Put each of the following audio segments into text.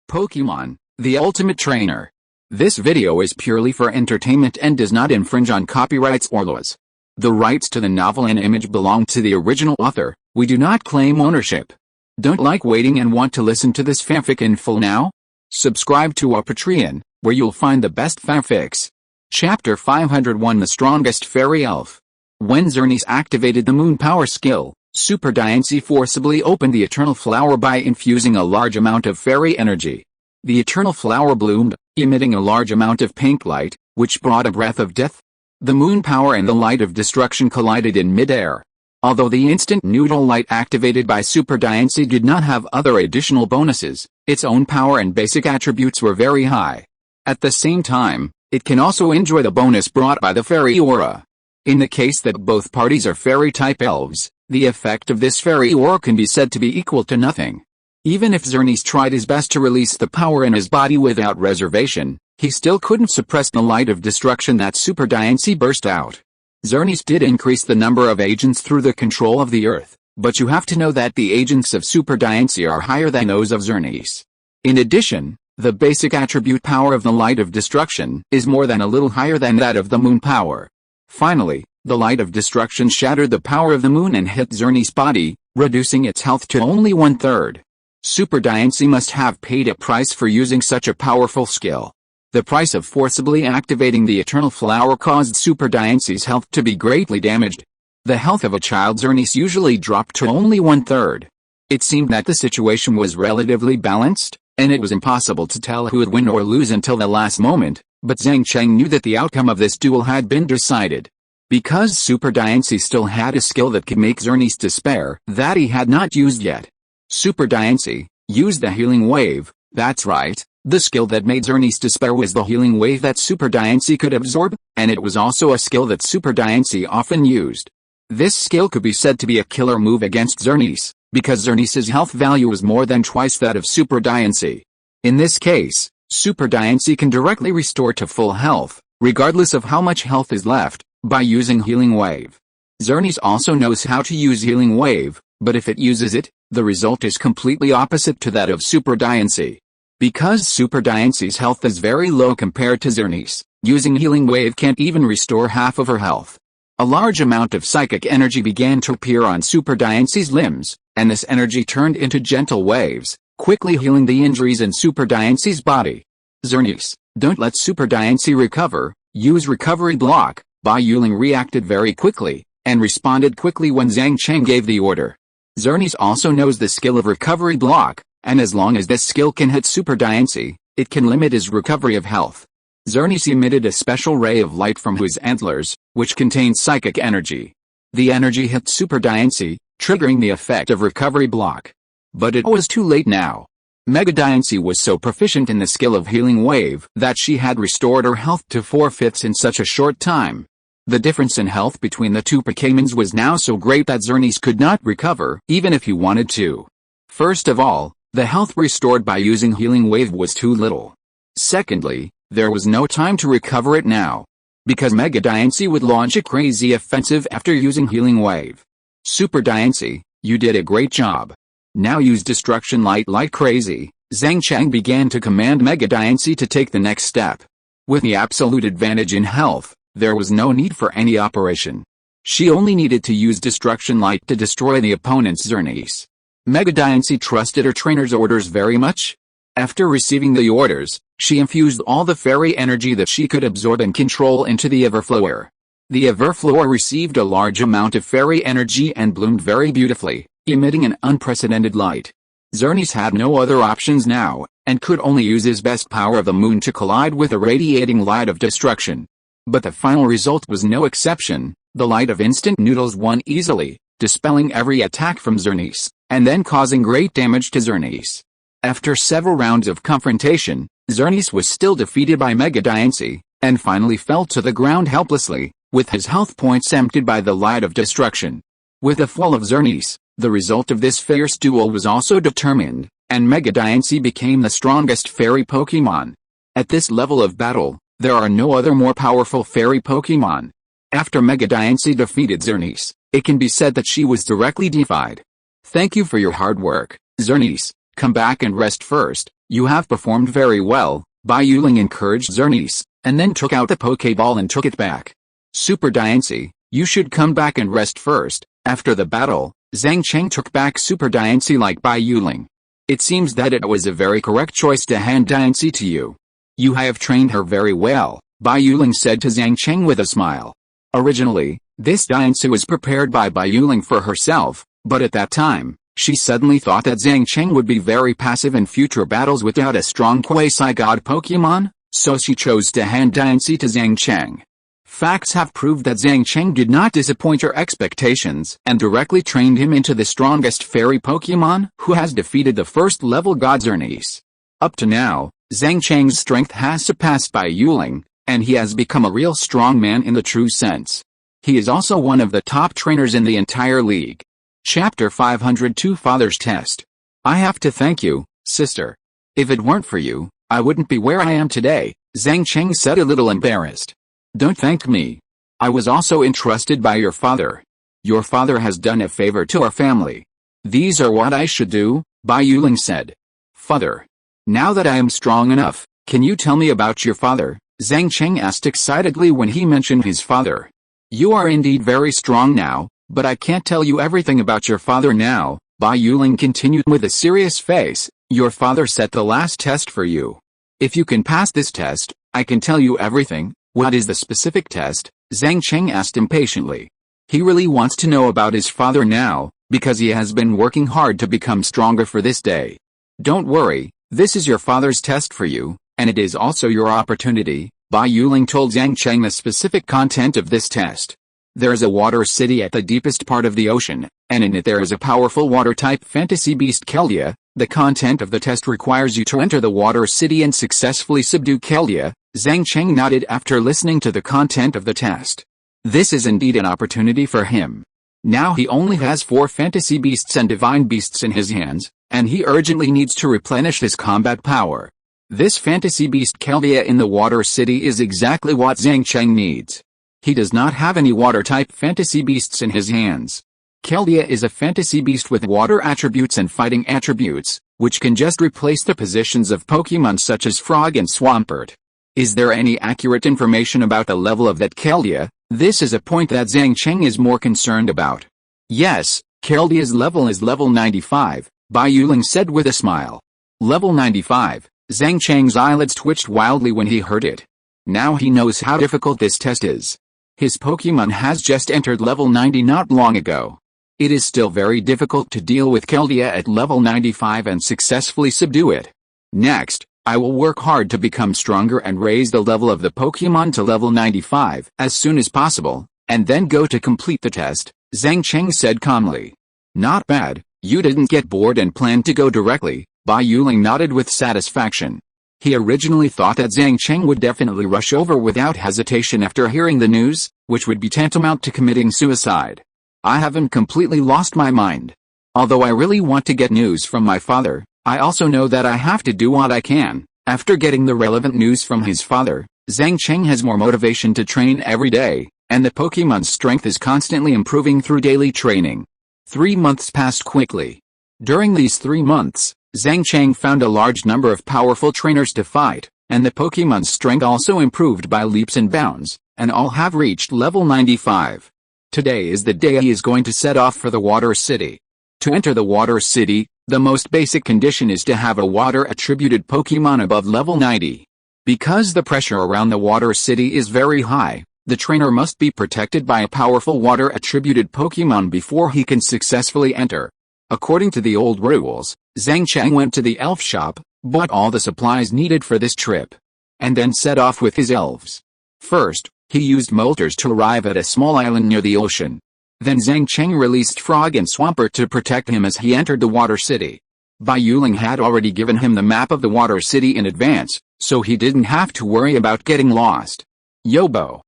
Pokémon, the ultimate trainer. This video is purely for entertainment and does not infringe on copyrights or laws. The rights to the novel and image belong to the original author. We do not claim ownership. Don't like waiting and want to listen to this fanfic in full now? Subscribe to our Patreon, where you'll find the best fanfics. Chapter 501 The Strongest Fairy Elf. When Xerneas activated the Moon Power skill, Super Diancie forcibly opened the Eternal Flower by infusing a large amount of fairy energy. The Eternal Flower bloomed, emitting a large amount of pink light, which brought a breath of death. The Moon Power and the Light of Destruction collided in mid-air. Although the instant neutral light activated by Super Diancie did not have other additional bonuses, its own power and basic attributes were very high. At the same time, it can also enjoy the bonus brought by the Fairy Aura. In the case that both parties are Fairy-type elves, the effect of this Fairy Aura can be said to be equal to nothing. Even if Xerneas tried his best to release the power in his body without reservation, he still couldn't suppress the Light of Destruction that Super Diancie burst out. Xerneas did increase the number of agents through the control of the Earth, but you have to know that the agents of Super Diancie are higher than those of Xerneas. In addition, the basic attribute power of the Light of Destruction is more than a little higher than that of the Moon Power. Finally, the Light of Destruction shattered the power of the Moon and hit Xerneas' body, reducing its health to only 1/3. Super Diancie must have paid a price for using such a powerful skill. The price of forcibly activating the Eternal Flower caused Super Diancie's health to be greatly damaged. The health of a child Xerneas usually dropped to only 1/3. It seemed that the situation was relatively balanced, and it was impossible to tell who would win or lose until the last moment, but Zhang Cheng knew that the outcome of this duel had been decided. Because Super Diancie still had a skill that could make Xerneas despair that he had not used yet. Super Diancie used the Healing Wave. That's right, the skill that made Xerneas despair was the Healing Wave that Super Diancie could absorb, and it was also a skill that Super Diancie often used. This skill could be said to be a killer move against Xerneas, because Xerneas' health value was more than twice that of Super Diancie. In this case, Super Diancie can directly restore to full health, regardless of how much health is left, by using Healing Wave. Xerneas also knows how to use Healing Wave, but if it uses it, the result is completely opposite to that of Super Diancie. Because Super Diancie's health is very low compared to Xerneas, using Healing Wave can't even restore half of her health. A large amount of psychic energy began to appear on Super Diancie's limbs, and this energy turned into gentle waves, quickly healing the injuries in Super Diancie's body. Xerneas, don't let Super Diancie recover, use Recovery Block. Bai Yuling reacted very quickly, and responded quickly when Zhang Cheng gave the order. Xerneas also knows the skill of Recovery Block, and as long as this skill can hit Super Diancie, it can limit his recovery of health. Xerneas emitted a special ray of light from his antlers, which contained psychic energy. The energy hit Super Diancie, triggering the effect of Recovery Block. But it was too late now. Mega Diancie was so proficient in the skill of Healing Wave that she had restored her health to 4/5 in such a short time. The difference in health between the two Pokémons was now so great that Xerneas could not recover even if he wanted to. First of all, the health restored by using Healing Wave was too little. Secondly, there was no time to recover it now, because Mega Diancie would launch a crazy offensive after using Healing Wave. Super Diancie, you did a great job. Now use Destruction Light like crazy. Zhang Cheng began to command Mega Diancie to take the next step. With the absolute advantage in health, there was no need for any operation. She only needed to use Destruction Light to destroy the opponent's Xerneas. Mega Diancie trusted her trainer's orders very much. After receiving the orders, she infused all the fairy energy that she could absorb and control into the Everflower. The Everflower received a large amount of fairy energy and bloomed very beautifully, emitting an unprecedented light. Xerneas had no other options now, and could only use his best power of the moon to collide with the radiating Light of Destruction. But the final result was no exception. The Light of Instant Noodles won easily, dispelling every attack from Xerneas, and then causing great damage to Xerneas. After several rounds of confrontation, Xerneas was still defeated by Mega Diancie, and finally fell to the ground helplessly, with his health points emptied by the Light of Destruction. With the fall of Xerneas, the result of this fierce duel was also determined, and Mega Diancie became the strongest fairy Pokémon. At this level of battle, there are no other more powerful fairy Pokémon. After Mega Diancie defeated Xerneas, it can be said that she was directly deified. Thank you for your hard work, Xerneas. Come back and rest first. You have performed very well, Bai Yuling encouraged Zernice, and then took out the Pokeball and took it back. Super Diancie, you should come back and rest first. After the battle, Zhang Cheng took back Super Diancie like Bai Yuling. It seems that it was a very correct choice to hand Diancie to you. You have trained her very well, Bai Yuling said to Zhang Cheng with a smile. Originally, this Diancie was prepared by Bai Yuling for herself, but at that time, she suddenly thought that Zhang Cheng would be very passive in future battles without a strong quasi-god Pokemon, so she chose to hand Diancie to Zhang Cheng. Facts have proved that Zhang Cheng did not disappoint her expectations and directly trained him into the strongest fairy Pokemon who has defeated the first-level god Zernice. Up to now, Zhang Cheng's strength has surpassed Bai Yuling, and he has become a real strong man in the true sense. He is also one of the top trainers in the entire league. Chapter 502 Father's Test. I have to thank you, sister. If it weren't for you, I wouldn't be where I am today, Zhang Cheng said a little embarrassed. Don't thank me. I was also entrusted by your father. Your father has done a favor to our family. These are what I should do, Bai Yuling said. Father. Now that I am strong enough, can you tell me about your father? Zhang Cheng asked excitedly when he mentioned his father. You are indeed very strong now, but I can't tell you everything about your father now, Bai Yuling continued with a serious face. Your father set the last test for you. If you can pass this test, I can tell you everything. What is the specific test? Zhang Cheng asked impatiently. He really wants to know about his father now, because he has been working hard to become stronger for this day. Don't worry, this is your father's test for you, and it is also your opportunity, Bai Yuling told Zhang Cheng the specific content of this test. There is a water city at the deepest part of the ocean, and in it there is a powerful water-type fantasy beast Keldea. The content of the test requires you to enter the water city and successfully subdue Keldea. Zhang Cheng nodded after listening to the content of the test. This is indeed an opportunity for him. Now he only has 4 fantasy beasts and divine beasts in his hands, and he urgently needs to replenish his combat power. This fantasy beast Keldea in the water city is exactly what Zhang Cheng needs. He does not have any water-type fantasy beasts in his hands. Keldea is a fantasy beast with water attributes and fighting attributes, which can just replace the positions of Pokémon such as Frog and Swampert. Is there any accurate information about the level of that Keldea? This is a point that Zhang Cheng is more concerned about. Yes, Keldea's level is level 95, Bai Yuling said with a smile. Level 95, Zhang Cheng's eyelids twitched wildly when he heard it. Now he knows how difficult this test is. His Pokémon has just entered level 90 not long ago. It is still very difficult to deal with Keldea at level 95 and successfully subdue it. Next, I will work hard to become stronger and raise the level of the Pokémon to level 95 as soon as possible, and then go to complete the test, Zhang Cheng said calmly. Not bad, you didn't get bored and planned to go directly, Bai Yuling nodded with satisfaction. He originally thought that Zhang Cheng would definitely rush over without hesitation after hearing the news, which would be tantamount to committing suicide. I haven't completely lost my mind. Although I really want to get news from my father, I also know that I have to do what I can. After getting the relevant news from his father, Zhang Cheng has more motivation to train every day, and the Pokémon's strength is constantly improving through daily training. 3 months passed quickly. During these 3 months, Zhang Cheng found a large number of powerful trainers to fight, and the Pokémon's strength also improved by leaps and bounds, and all have reached level 95. Today is the day he is going to set off for the Water City. To enter the Water City, the most basic condition is to have a water-attributed Pokémon above level 90. Because the pressure around the Water City is very high, the trainer must be protected by a powerful water-attributed Pokémon before he can successfully enter. According to the old rules, Zhang Cheng went to the elf shop, bought all the supplies needed for this trip, and then set off with his elves. First, he used molters to arrive at a small island near the ocean. Then Zhang Cheng released Frog and Swampert to protect him as he entered the Water City. Bai Yuling had already given him the map of the Water City in advance, so he didn't have to worry about getting lost. Yobo,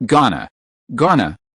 Ghana,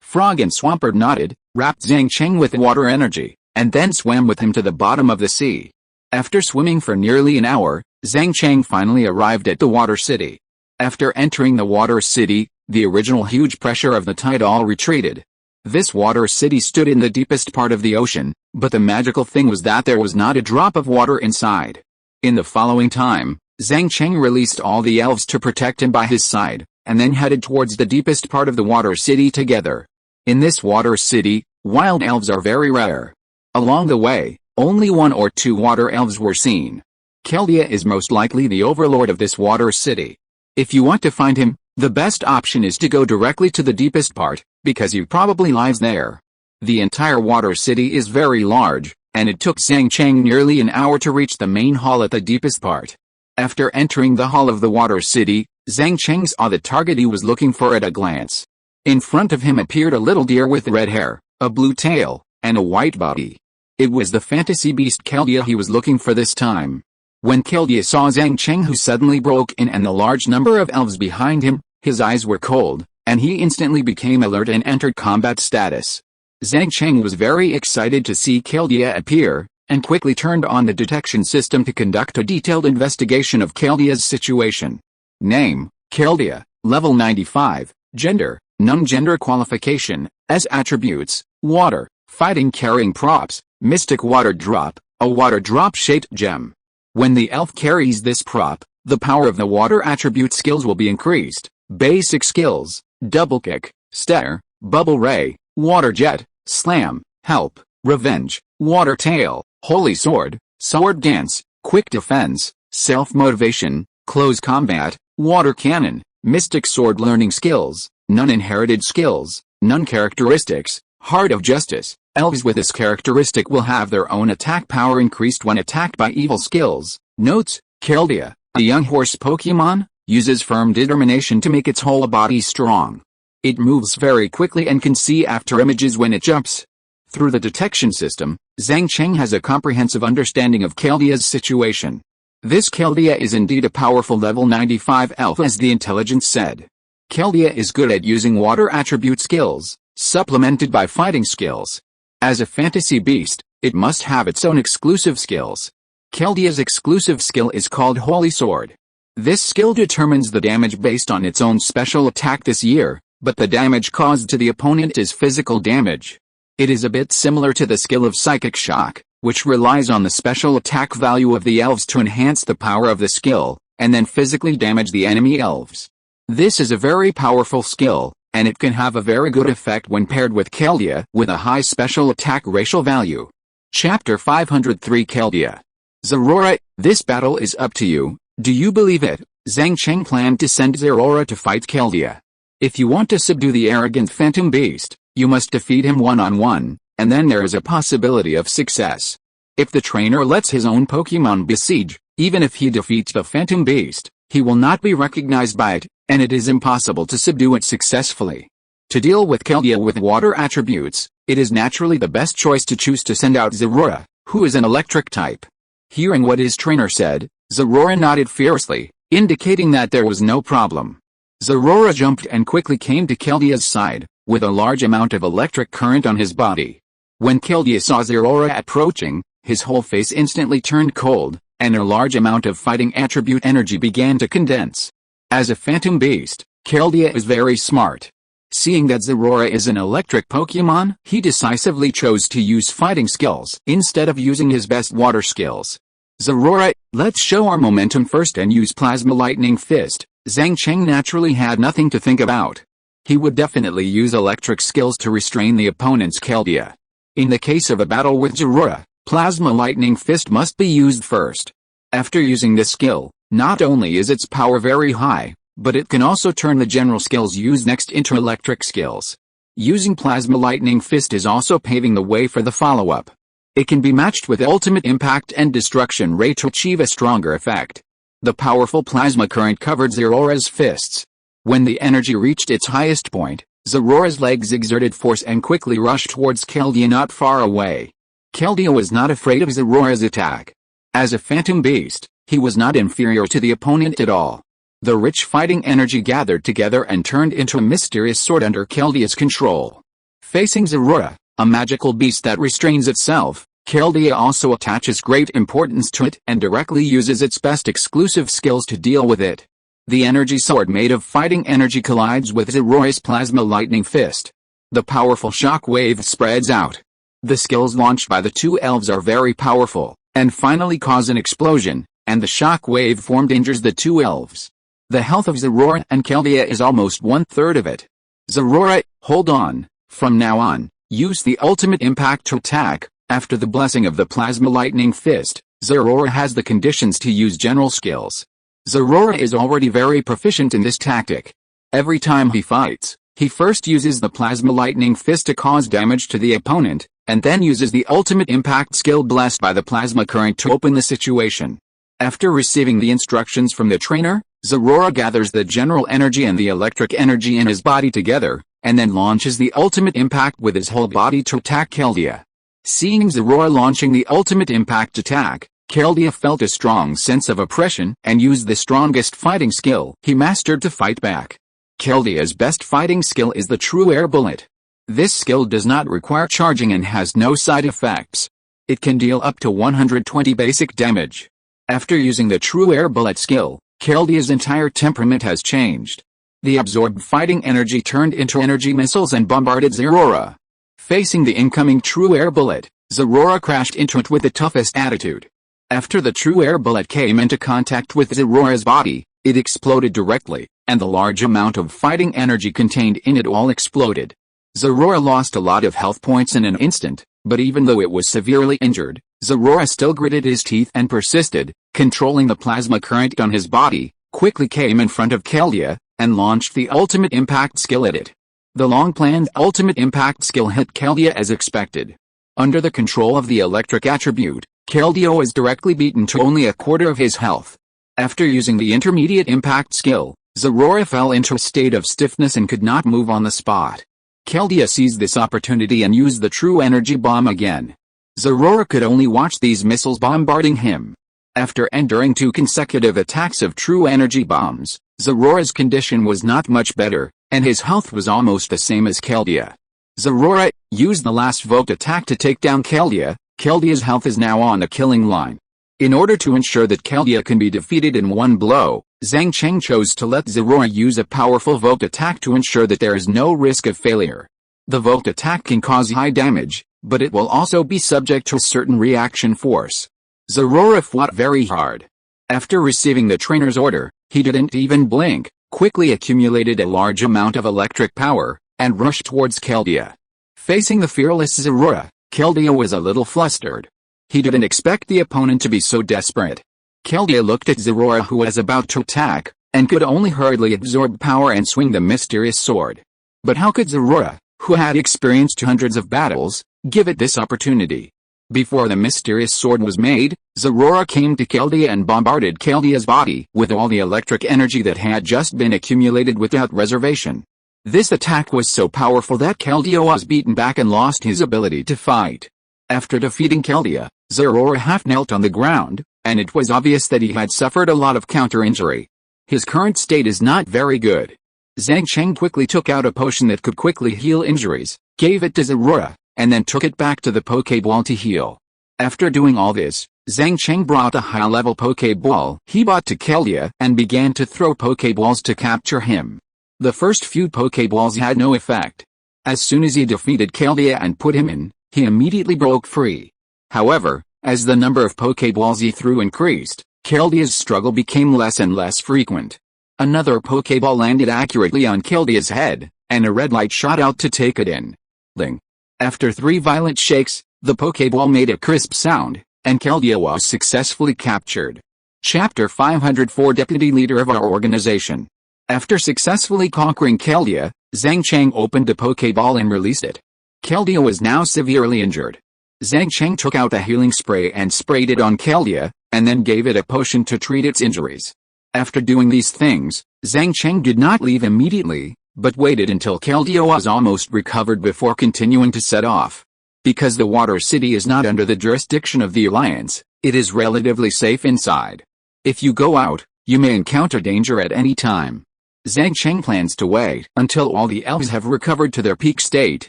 Frog and Swampert nodded, wrapped Zhang Cheng with water energy, and then swam with him to the bottom of the sea. After swimming for nearly an hour, Zhang Cheng finally arrived at the Water City. After entering the Water City, the original huge pressure of the tide all retreated. This Water City stood in the deepest part of the ocean, But the magical thing was that there was not a drop of water inside. In the following time, Zhang Cheng released all the elves to protect him by his side, and then headed towards the deepest part of the water city together. In this water city, wild elves are very rare. Along the way, only 1 or 2 water elves were seen. Keldea is most likely the overlord of this water city. If you want to find him, the best option is to go directly to the deepest part, because he probably lies there. The entire water city is very large, and it took Zhang Cheng nearly an hour to reach the main hall at the deepest part. After entering the hall of the water city, Zhang Cheng saw the target he was looking for at a glance. In front of him appeared a little deer with red hair, a blue tail, and a white body. It was the fantasy beast Keldea he was looking for this time. When Keldea saw Zhang Cheng, who suddenly broke in, and the large number of elves behind him, his eyes were cold, and he instantly became alert and entered combat status. Zhang Cheng was very excited to see Keldea appear, and quickly turned on the detection system to conduct a detailed investigation of Keldea's situation. Name, Keldea, level 95, gender, non-gender qualification, as attributes, water, fighting carrying props, mystic water drop, a water drop shaped gem. When the elf carries this prop, the power of the water attribute skills will be increased. Basic skills, double kick, stare, bubble ray, water jet, slam, help, revenge, water tail, holy sword, sword dance, quick defense, self-motivation, close combat, water cannon, mystic sword. Learning skills, none. Inherited skills, none. Characteristics, heart of justice. Elves with this characteristic will have their own attack power increased when attacked by evil skills. Notes, Keldea, a young horse Pokémon, uses firm determination to make its whole body strong. It moves very quickly and can see after images when it jumps. Through the detection system, Zhang Cheng has a comprehensive understanding of Keldea's situation. This Keldea is indeed a powerful level 95 elf, as the intelligence said. Keldea is good at using water attribute skills, supplemented by fighting skills. As a fantasy beast, it must have its own exclusive skills. Keldea's exclusive skill is called Holy Sword. This skill determines the damage based on its own special attack this year, but the damage caused to the opponent is physical damage. It is a bit similar to the skill of Psychic Shock, which relies on the special attack value of the elves to enhance the power of the skill, and then physically damage the enemy elves. This is a very powerful skill, and it can have a very good effect when paired with Keldea with a high special attack racial value. Chapter 503 Keldea. Zerora, this battle is up to you. Do you believe it? Zhang Cheng planned to send Zerora to fight Keldea. If you want to subdue the arrogant phantom beast, you must defeat him one-on-one, and then there is a possibility of success. If the trainer lets his own Pokémon besiege, even if he defeats the phantom beast, he will not be recognized by it, and it is impossible to subdue it successfully. To deal with Keldea with water attributes, it is naturally the best choice to choose to send out Zerora, who is an electric type. Hearing what his trainer said, Zerora nodded fiercely, indicating that there was no problem. Zerora jumped and quickly came to Keldea's side, with a large amount of electric current on his body. When Keldea saw Zerora approaching, his whole face instantly turned cold, and a large amount of fighting attribute energy began to condense. As a phantom beast, Keldea is very smart. Seeing that Zerora is an electric Pokémon, he decisively chose to use fighting skills instead of using his best water skills. Zerora, let's show our momentum first and use Plasma Lightning Fist. Zhang Cheng naturally had nothing to think about. He would definitely use electric skills to restrain the opponent's Keldea. In the case of a battle with Zerora, Plasma Lightning Fist must be used first. After using this skill, not only is its power very high, but it can also turn the general skills used next into electric skills. Using Plasma Lightning Fist is also paving the way for the follow-up. It can be matched with Ultimate Impact and Destruction Ray to achieve a stronger effect. The powerful plasma current covered Zerora's fists. When the energy reached its highest point, Zerora's legs exerted force and quickly rushed towards Keldea not far away. Keldea was not afraid of Zerora's attack. As a phantom beast, he was not inferior to the opponent at all. The rich fighting energy gathered together and turned into a mysterious sword under Keldea's control. Facing Zerora, a magical beast that restrains itself, Keldea also attaches great importance to it and directly uses its best exclusive skills to deal with it. The energy sword made of fighting energy collides with Zerora's Plasma Lightning Fist. The powerful shock wave spreads out. The skills launched by the two elves are very powerful, and finally cause an explosion, and the shock wave formed injures the two elves. The health of Zerora and Keldea is almost 1/3 of it. Zerora, hold on. From now on, use the ultimate impact to attack. After the blessing of the Plasma Lightning Fist, Zerora has the conditions to use general skills. Zerora is already very proficient in this tactic. Every time he fights, he first uses the Plasma Lightning Fist to cause damage to the opponent, and then uses the ultimate impact skill blessed by the plasma current to open the situation. After receiving the instructions from the trainer, Zerora gathers the general energy and the electric energy in his body together, and then launches the ultimate impact with his whole body to attack Keldea. Seeing Zerora launching the ultimate impact attack, Keldea felt a strong sense of oppression and used the strongest fighting skill he mastered to fight back. Keldea's best fighting skill is the True Air Bullet. This skill does not require charging and has no side effects. It can deal up to 120 basic damage. After using the True Air Bullet skill, Keldea's entire temperament has changed. The absorbed fighting energy turned into energy missiles and bombarded Zerora. Facing the incoming True Air Bullet, Zerora crashed into it with the toughest attitude. After the True Air Bullet came into contact with Zerora's body, it exploded directly, and the large amount of fighting energy contained in it all exploded. Zerora lost a lot of health points in an instant, but even though it was severely injured, Zerora still gritted his teeth and persisted, controlling the plasma current on his body, quickly came in front of Keldea, and launched the ultimate impact skill at it. The long-planned ultimate impact skill hit Keldea as expected. Under the control of the electric attribute, Keldea was directly beaten to only 1/4 of his health. After using the intermediate impact skill, Zerora fell into a state of stiffness and could not move on the spot. Keldea seized this opportunity and used the True Energy Bomb again. Zerora could only watch these missiles bombarding him. After enduring 2 consecutive attacks of True Energy Bombs, Zerora's condition was not much better, and his health was almost the same as Keldea. Zerora used the last Volt attack to take down Keldea. Keldea's health is now on the killing line. In order to ensure that Keldea can be defeated in one blow, Zhang Cheng chose to let Zerora use a powerful Volt attack to ensure that there is no risk of failure. The Volt attack can cause high damage, but it will also be subject to a certain reaction force. Zerora fought very hard. After receiving the trainer's order, he didn't even blink, quickly accumulated a large amount of electric power, and rushed towards Keldea. Facing the fearless Zerora, Keldea was a little flustered. He didn't expect the opponent to be so desperate. Keldea looked at Zerora, who was about to attack, and could only hurriedly absorb power and swing the mysterious sword. But how could Zerora, who had experienced hundreds of battles, give it this opportunity? Before the mysterious sword was made, Zerora came to Keldea and bombarded Keldea's body with all the electric energy that had just been accumulated without reservation. This attack was so powerful that Keldea was beaten back and lost his ability to fight. After defeating Keldea, Zerora half-knelt on the ground, and it was obvious that he had suffered a lot of counter-injury. His current state is not very good. Zhang Cheng quickly took out a potion that could quickly heal injuries, gave it to Zerora, and then took it back to the Pokeball to heal. After doing all this, Zhang Cheng brought a high-level Pokeball he bought to Keldea and began to throw Pokeballs to capture him. The first few Pokeballs had no effect. As soon as he defeated Keldea and put him in, he immediately broke free. However, as the number of Pokeballs he threw increased, Keldea's struggle became less and less frequent. Another Pokeball landed accurately on Keldea's head, and a red light shot out to take it in. Ling. After 3 violent shakes, the Pokeball made a crisp sound, and Keldea was successfully captured. Chapter 504 Deputy Leader of our Organization. After successfully conquering Keldea, Zhang Cheng opened the Pokeball and released it. Keldea was now severely injured. Zhang Cheng took out a healing spray and sprayed it on Keldea, and then gave it a potion to treat its injuries. After doing these things, Zhang Cheng did not leave immediately, but waited until Keldea was almost recovered before continuing to set off. Because the Water City is not under the jurisdiction of the Alliance, it is relatively safe inside. If you go out, you may encounter danger at any time. Zhang Cheng plans to wait until all the elves have recovered to their peak state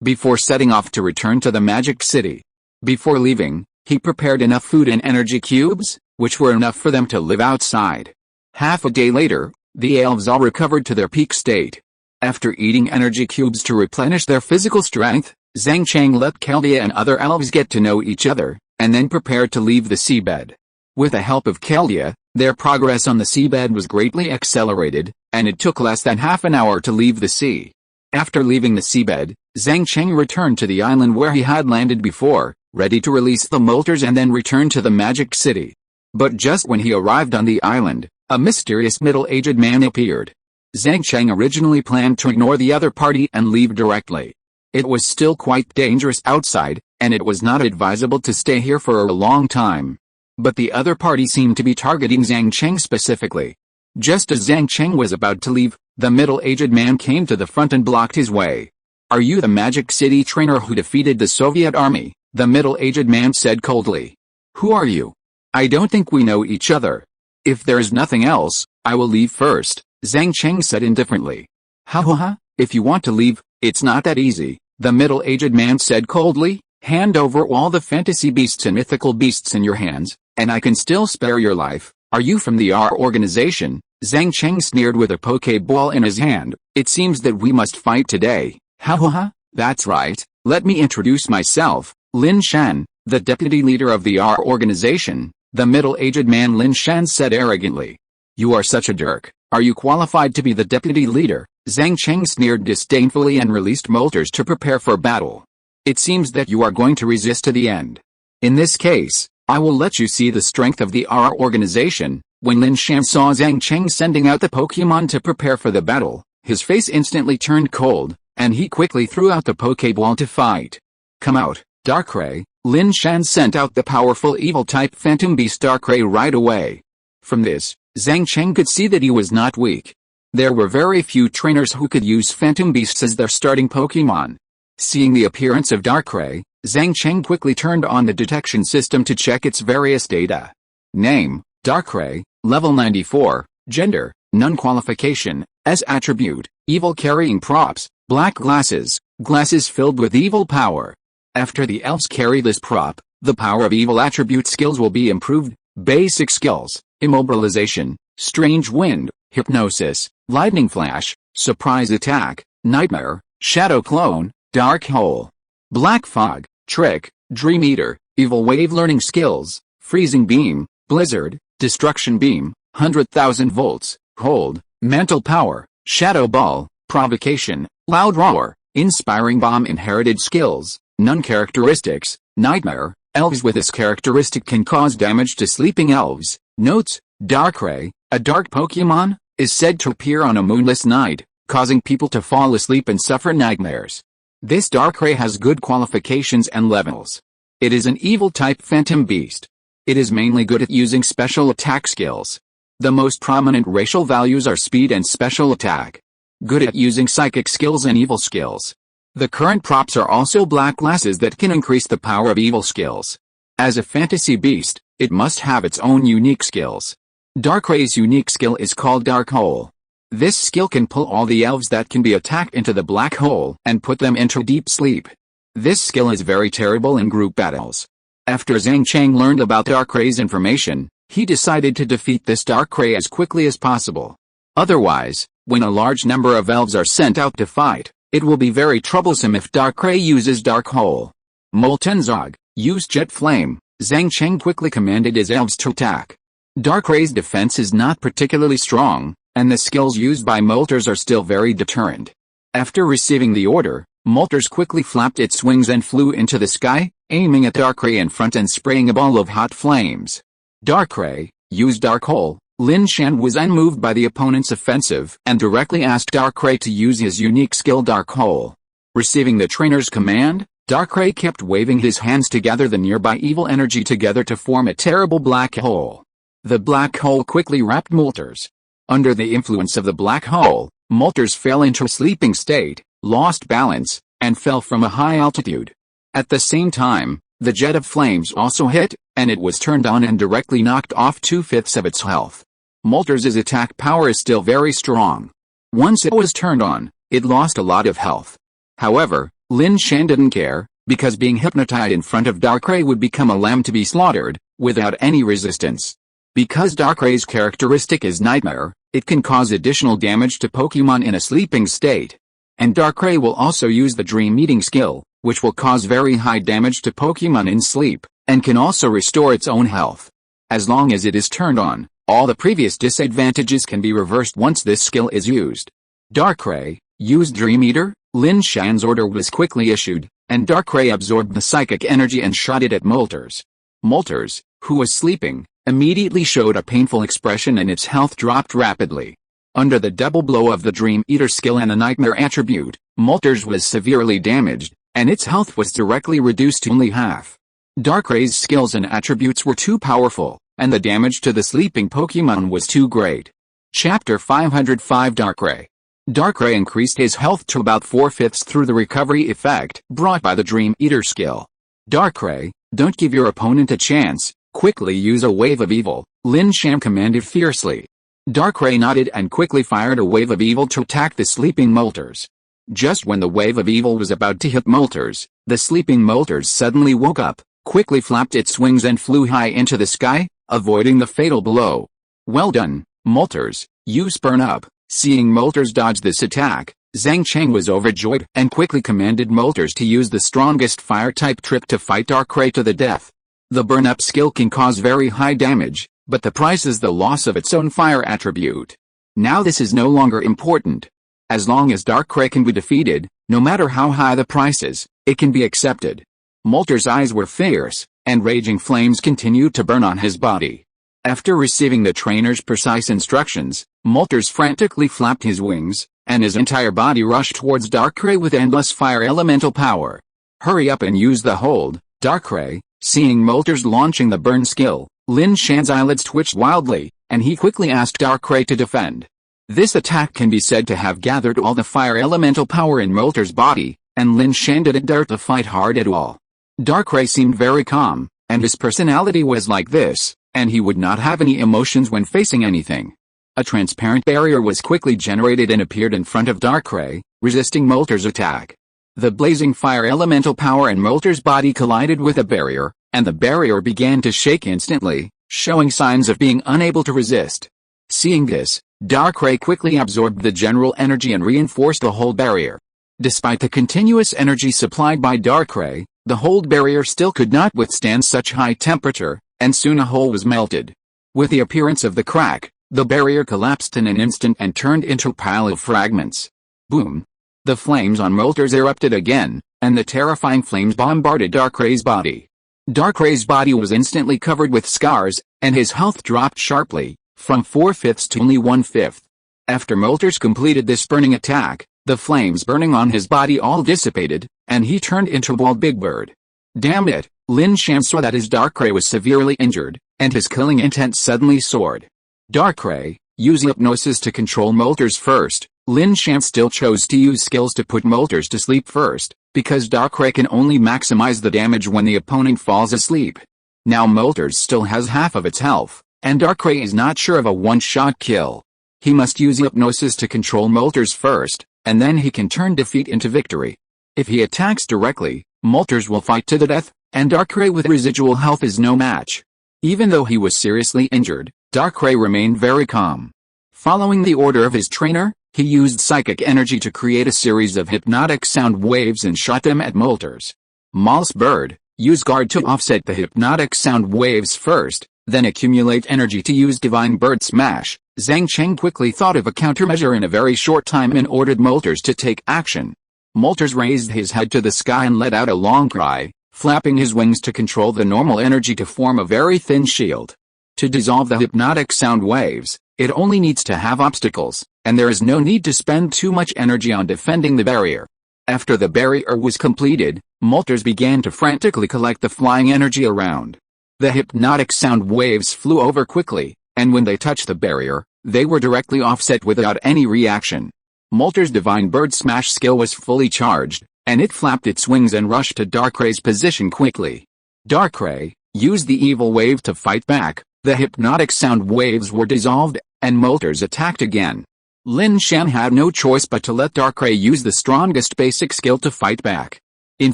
before setting off to return to the Magic City. Before leaving, he prepared enough food and energy cubes, which were enough for them to live outside. Half a day later, the elves all recovered to their peak state. After eating energy cubes to replenish their physical strength, Zhang Cheng let Keldea and other elves get to know each other, and then prepared to leave the seabed. With the help of Keldea, their progress on the seabed was greatly accelerated, and it took less than half an hour to leave the sea. After leaving the seabed, Zhang Cheng returned to the island where he had landed before, ready to release the molters and then return to the magic city. But just when he arrived on the island, a mysterious middle-aged man appeared. Zhang Cheng originally planned to ignore the other party and leave directly. It was still quite dangerous outside, and it was not advisable to stay here for a long time. But the other party seemed to be targeting Zhang Cheng specifically. Just as Zhang Cheng was about to leave, the middle-aged man came to the front and blocked his way. "Are you the Magic City trainer who defeated the Soviet army?" the middle-aged man said coldly. "Who are you? I don't think we know each other. If there is nothing else, I will leave first," Zhang Cheng said indifferently. "Ha, if you want to leave, it's not that easy," the middle-aged man said coldly. "Hand over all the fantasy beasts and mythical beasts in your hands, and I can still spare your life." "Are you from the R organization?" Zhang Cheng sneered with a Pokeball in his hand. "It seems that we must fight today." Ha, that's right. Let me introduce myself, Lin Shan, the deputy leader of the R organization, the middle-aged man Lin Shan said arrogantly. "You are such a jerk. Are you qualified to be the deputy leader?" Zhang Cheng sneered disdainfully and released molters to prepare for battle. "It seems that you are going to resist to the end. In this case, I will let you see the strength of the R organization." When Lin Shan saw Zhang Cheng sending out the Pokemon to prepare for the battle, his face instantly turned cold, and he quickly threw out the Pokeball to fight. "Come out, Darkrai." Lin Shan sent out the powerful evil-type Phantom Beast Darkrai right away. From this, Zhang Cheng could see that he was not weak. There were very few trainers who could use Phantom Beasts as their starting Pokemon. Seeing the appearance of Darkrai, Zhang Cheng quickly turned on the detection system to check its various data. Name, Darkrai, level 94, gender, none qualification, S attribute, evil carrying props, black glasses, glasses filled with evil power. After the elves carry this prop, the power of evil attribute skills will be improved. Basic skills, immobilization, strange wind, hypnosis, lightning flash, surprise attack, nightmare, shadow clone, dark hole, black fog, trick, dream eater, evil wave learning skills, freezing beam, blizzard, destruction beam, 100,000 volts, hold, mental power, shadow ball, provocation, loud roar, inspiring bomb. Inherited skills, none characteristics, nightmare, elves with this characteristic can cause damage to sleeping elves. Notes, Darkrai, a dark Pokemon, is said to appear on a moonless night, causing people to fall asleep and suffer nightmares. This Darkrai has good qualifications and levels. It is an evil-type Phantom Beast. It is mainly good at using special attack skills. The most prominent racial values are speed and special attack. Good at using psychic skills and evil skills. The current props are also black glasses that can increase the power of evil skills. As a fantasy beast, it must have its own unique skills. Darkrai's unique skill is called Dark Hole. This skill can pull all the elves that can be attacked into the black hole and put them into deep sleep. This skill is very terrible in group battles. After Zhang Cheng learned about Darkrai's information, he decided to defeat this Darkrai as quickly as possible. Otherwise, when a large number of elves are sent out to fight, it will be very troublesome if Darkrai uses Dark Hole. Molten Zog, use Jet Flame. Zhang Cheng quickly commanded his elves to attack. Darkrai's defense is not particularly strong, and the skills used by Molters are still very deterrent. After receiving the order, Molters quickly flapped its wings and flew into the sky, aiming at Darkrai in front and spraying a ball of hot flames. Darkrai, use Dark Hole. Lin Shan was unmoved by the opponent's offensive and directly asked Darkrai to use his unique skill Dark Hole. Receiving the trainer's command, Darkrai kept waving his hands to gather the nearby evil energy together to form a terrible black hole. The black hole quickly wrapped Molters. Under the influence of the black hole, Molters fell into a sleeping state, lost balance, and fell from a high altitude. At the same time, the jet of flames also hit, and it was turned on and directly knocked off 2/5 of its health. Molters' attack power is still very strong. Once it was turned on, it lost a lot of health. However, Lin Shan didn't care, because being hypnotized in front of Darkrai would become a lamb to be slaughtered, without any resistance. Because Darkrai's characteristic is Nightmare, it can cause additional damage to Pokemon in a sleeping state. And Darkrai will also use the Dream Eating skill, which will cause very high damage to Pokémon in sleep, and can also restore its own health. As long as it is turned on, all the previous disadvantages can be reversed once this skill is used. Darkrai used Dream Eater. Lin Shan's order was quickly issued, and Darkrai absorbed the psychic energy and shot it at Moltres. Moltres, who was sleeping, immediately showed a painful expression and its health dropped rapidly. Under the double blow of the Dream Eater skill and the Nightmare attribute, Moltres was severely damaged, and its health was directly reduced to only half. Darkrai's skills and attributes were too powerful, and the damage to the sleeping Pokémon was too great. Chapter 505 Darkrai. Darkrai increased his health to about 4/5 through the recovery effect brought by the Dream Eater skill. Darkrai, don't give your opponent a chance, quickly use a wave of evil, Lin Shan commanded fiercely. Darkrai nodded and quickly fired a wave of evil to attack the sleeping Moltres. Just when the wave of evil was about to hit Moltres, the sleeping Moltres suddenly woke up, quickly flapped its wings and flew high into the sky, avoiding the fatal blow. Well done, Moltres, you spurn up. Seeing Moltres dodge this attack, Zhang Cheng was overjoyed and quickly commanded Moltres to use the strongest fire-type trick to fight Darkrai to the death. The burn-up skill can cause very high damage, but the price is the loss of its own fire attribute. Now this is no longer important. As long as Darkrai can be defeated, no matter how high the price is, it can be accepted. Moltres' eyes were fierce, and raging flames continued to burn on his body. After receiving the trainer's precise instructions, Moltres frantically flapped his wings, and his entire body rushed towards Darkrai with endless fire elemental power. Hurry up and use the hold, Darkrai. Seeing Moltres launching the burn skill, Lin Shan's eyelids twitched wildly, and he quickly asked Darkrai to defend. This attack can be said to have gathered all the fire elemental power in Moltres' body, and Lin Shan didn't dare to fight hard at all. Darkrai seemed very calm, and his personality was like this, and he would not have any emotions when facing anything. A transparent barrier was quickly generated and appeared in front of Darkrai, resisting Moltres' attack. The blazing fire elemental power in Moltres' body collided with the barrier, and the barrier began to shake instantly, showing signs of being unable to resist. Seeing this, Darkrai quickly absorbed the general energy and reinforced the hold barrier. Despite the continuous energy supplied by Darkrai, the hold barrier still could not withstand such high temperature, and soon a hole was melted. With the appearance of the crack, the barrier collapsed in an instant and turned into a pile of fragments. Boom! The flames on Moltres erupted again, and the terrifying flames bombarded Darkrai's body. Darkrai's body was instantly covered with scars, and his health dropped sharply, from 4/5 to only 1/5. After Moltres completed this burning attack, the flames burning on his body all dissipated, and he turned into a bald big bird. Damn it! Lin Shan saw that his Darkrai was severely injured, and his killing intent suddenly soared. Darkrai, using hypnosis to control Moltres first, Lin Shan still chose to use skills to put Moltres to sleep first, because Darkrai can only maximize the damage when the opponent falls asleep. Now Moltres still has half of its health, and Darkrai is not sure of a one-shot kill. He must use hypnosis to control Moltres first, and then he can turn defeat into victory. If he attacks directly, Moltres will fight to the death, and Darkrai with residual health is no match. Even though he was seriously injured, Darkrai remained very calm. Following the order of his trainer, he used psychic energy to create a series of hypnotic sound waves and shot them at Moltres. Moss Bird, use guard to offset the hypnotic sound waves first, then accumulate energy to use Divine Bird Smash. Zhang Cheng quickly thought of a countermeasure in a very short time and ordered Moltres to take action. Moltres raised his head to the sky and let out a long cry, flapping his wings to control the normal energy to form a very thin shield. To dissolve the hypnotic sound waves, it only needs to have obstacles, and there is no need to spend too much energy on defending the barrier. After the barrier was completed, Moltres began to frantically collect the flying energy around. The hypnotic sound waves flew over quickly, and when they touched the barrier, they were directly offset without any reaction. Moltres' Divine Bird Smash skill was fully charged, and it flapped its wings and rushed to Darkrai's position quickly. Darkrai used the evil wave to fight back, the hypnotic sound waves were dissolved, and Moltres attacked again. Lin Shan had no choice but to let Darkrai use the strongest basic skill to fight back. In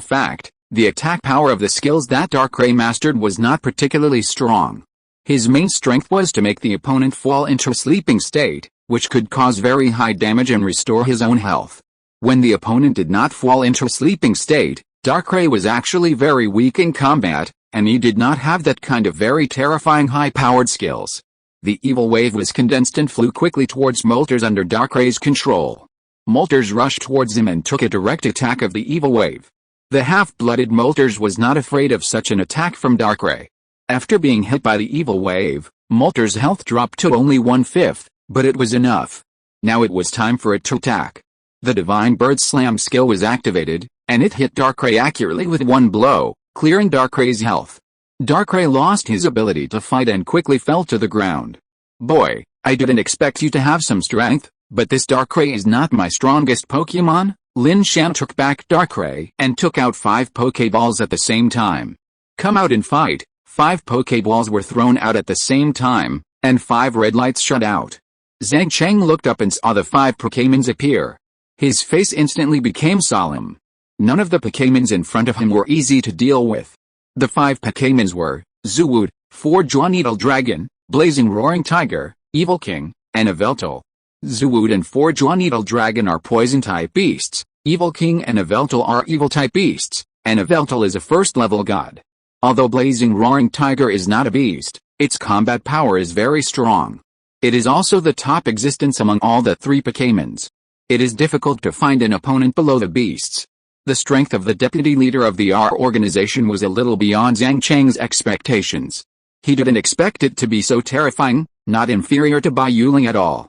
fact, the attack power of the skills that Darkrai mastered was not particularly strong. His main strength was to make the opponent fall into a sleeping state, which could cause very high damage and restore his own health. When the opponent did not fall into a sleeping state, Darkrai was actually very weak in combat, and he did not have that kind of very terrifying high-powered skills. The evil wave was condensed and flew quickly towards Moltres under Darkrai's control. Moltres rushed towards him and took a direct attack of the evil wave. The half-blooded Moltres was not afraid of such an attack from Darkrai. After being hit by the evil wave, Moltres' health dropped to only 1/5, but it was enough. Now it was time for it to attack. The Divine Bird Slam skill was activated, and it hit Darkrai accurately with one blow, clearing Darkrai's health. Darkrai lost his ability to fight and quickly fell to the ground. Boy, I didn't expect you to have some strength, but this Darkrai is not my strongest Pokémon. Lin Shan took back Darkrai and took out 5 Pokéballs at the same time. Come out and fight. 5 Pokéballs were thrown out at the same time, and 5 red lights shot out. Zhang Cheng looked up and saw the 5 Pokémons appear. His face instantly became solemn. None of the Pokémons in front of him were easy to deal with. The 5 Pokémons were Zoowood, 4-Jaw Needle Dragon, Blazing Roaring Tiger, Evil King, and Yveltal. Zoowood and 4-Jaw Needle Dragon are Poison-type beasts, Evil King and Yveltal are Evil-type beasts, and Yveltal is a first-level god. Although Blazing Roaring Tiger is not a beast, its combat power is very strong. It is also the top existence among all the 3 Pokémons. It is difficult to find an opponent below the beasts. The strength of the deputy leader of the R organization was a little beyond Zhang Cheng's expectations. He didn't expect it to be so terrifying, not inferior to Bai Yuling at all.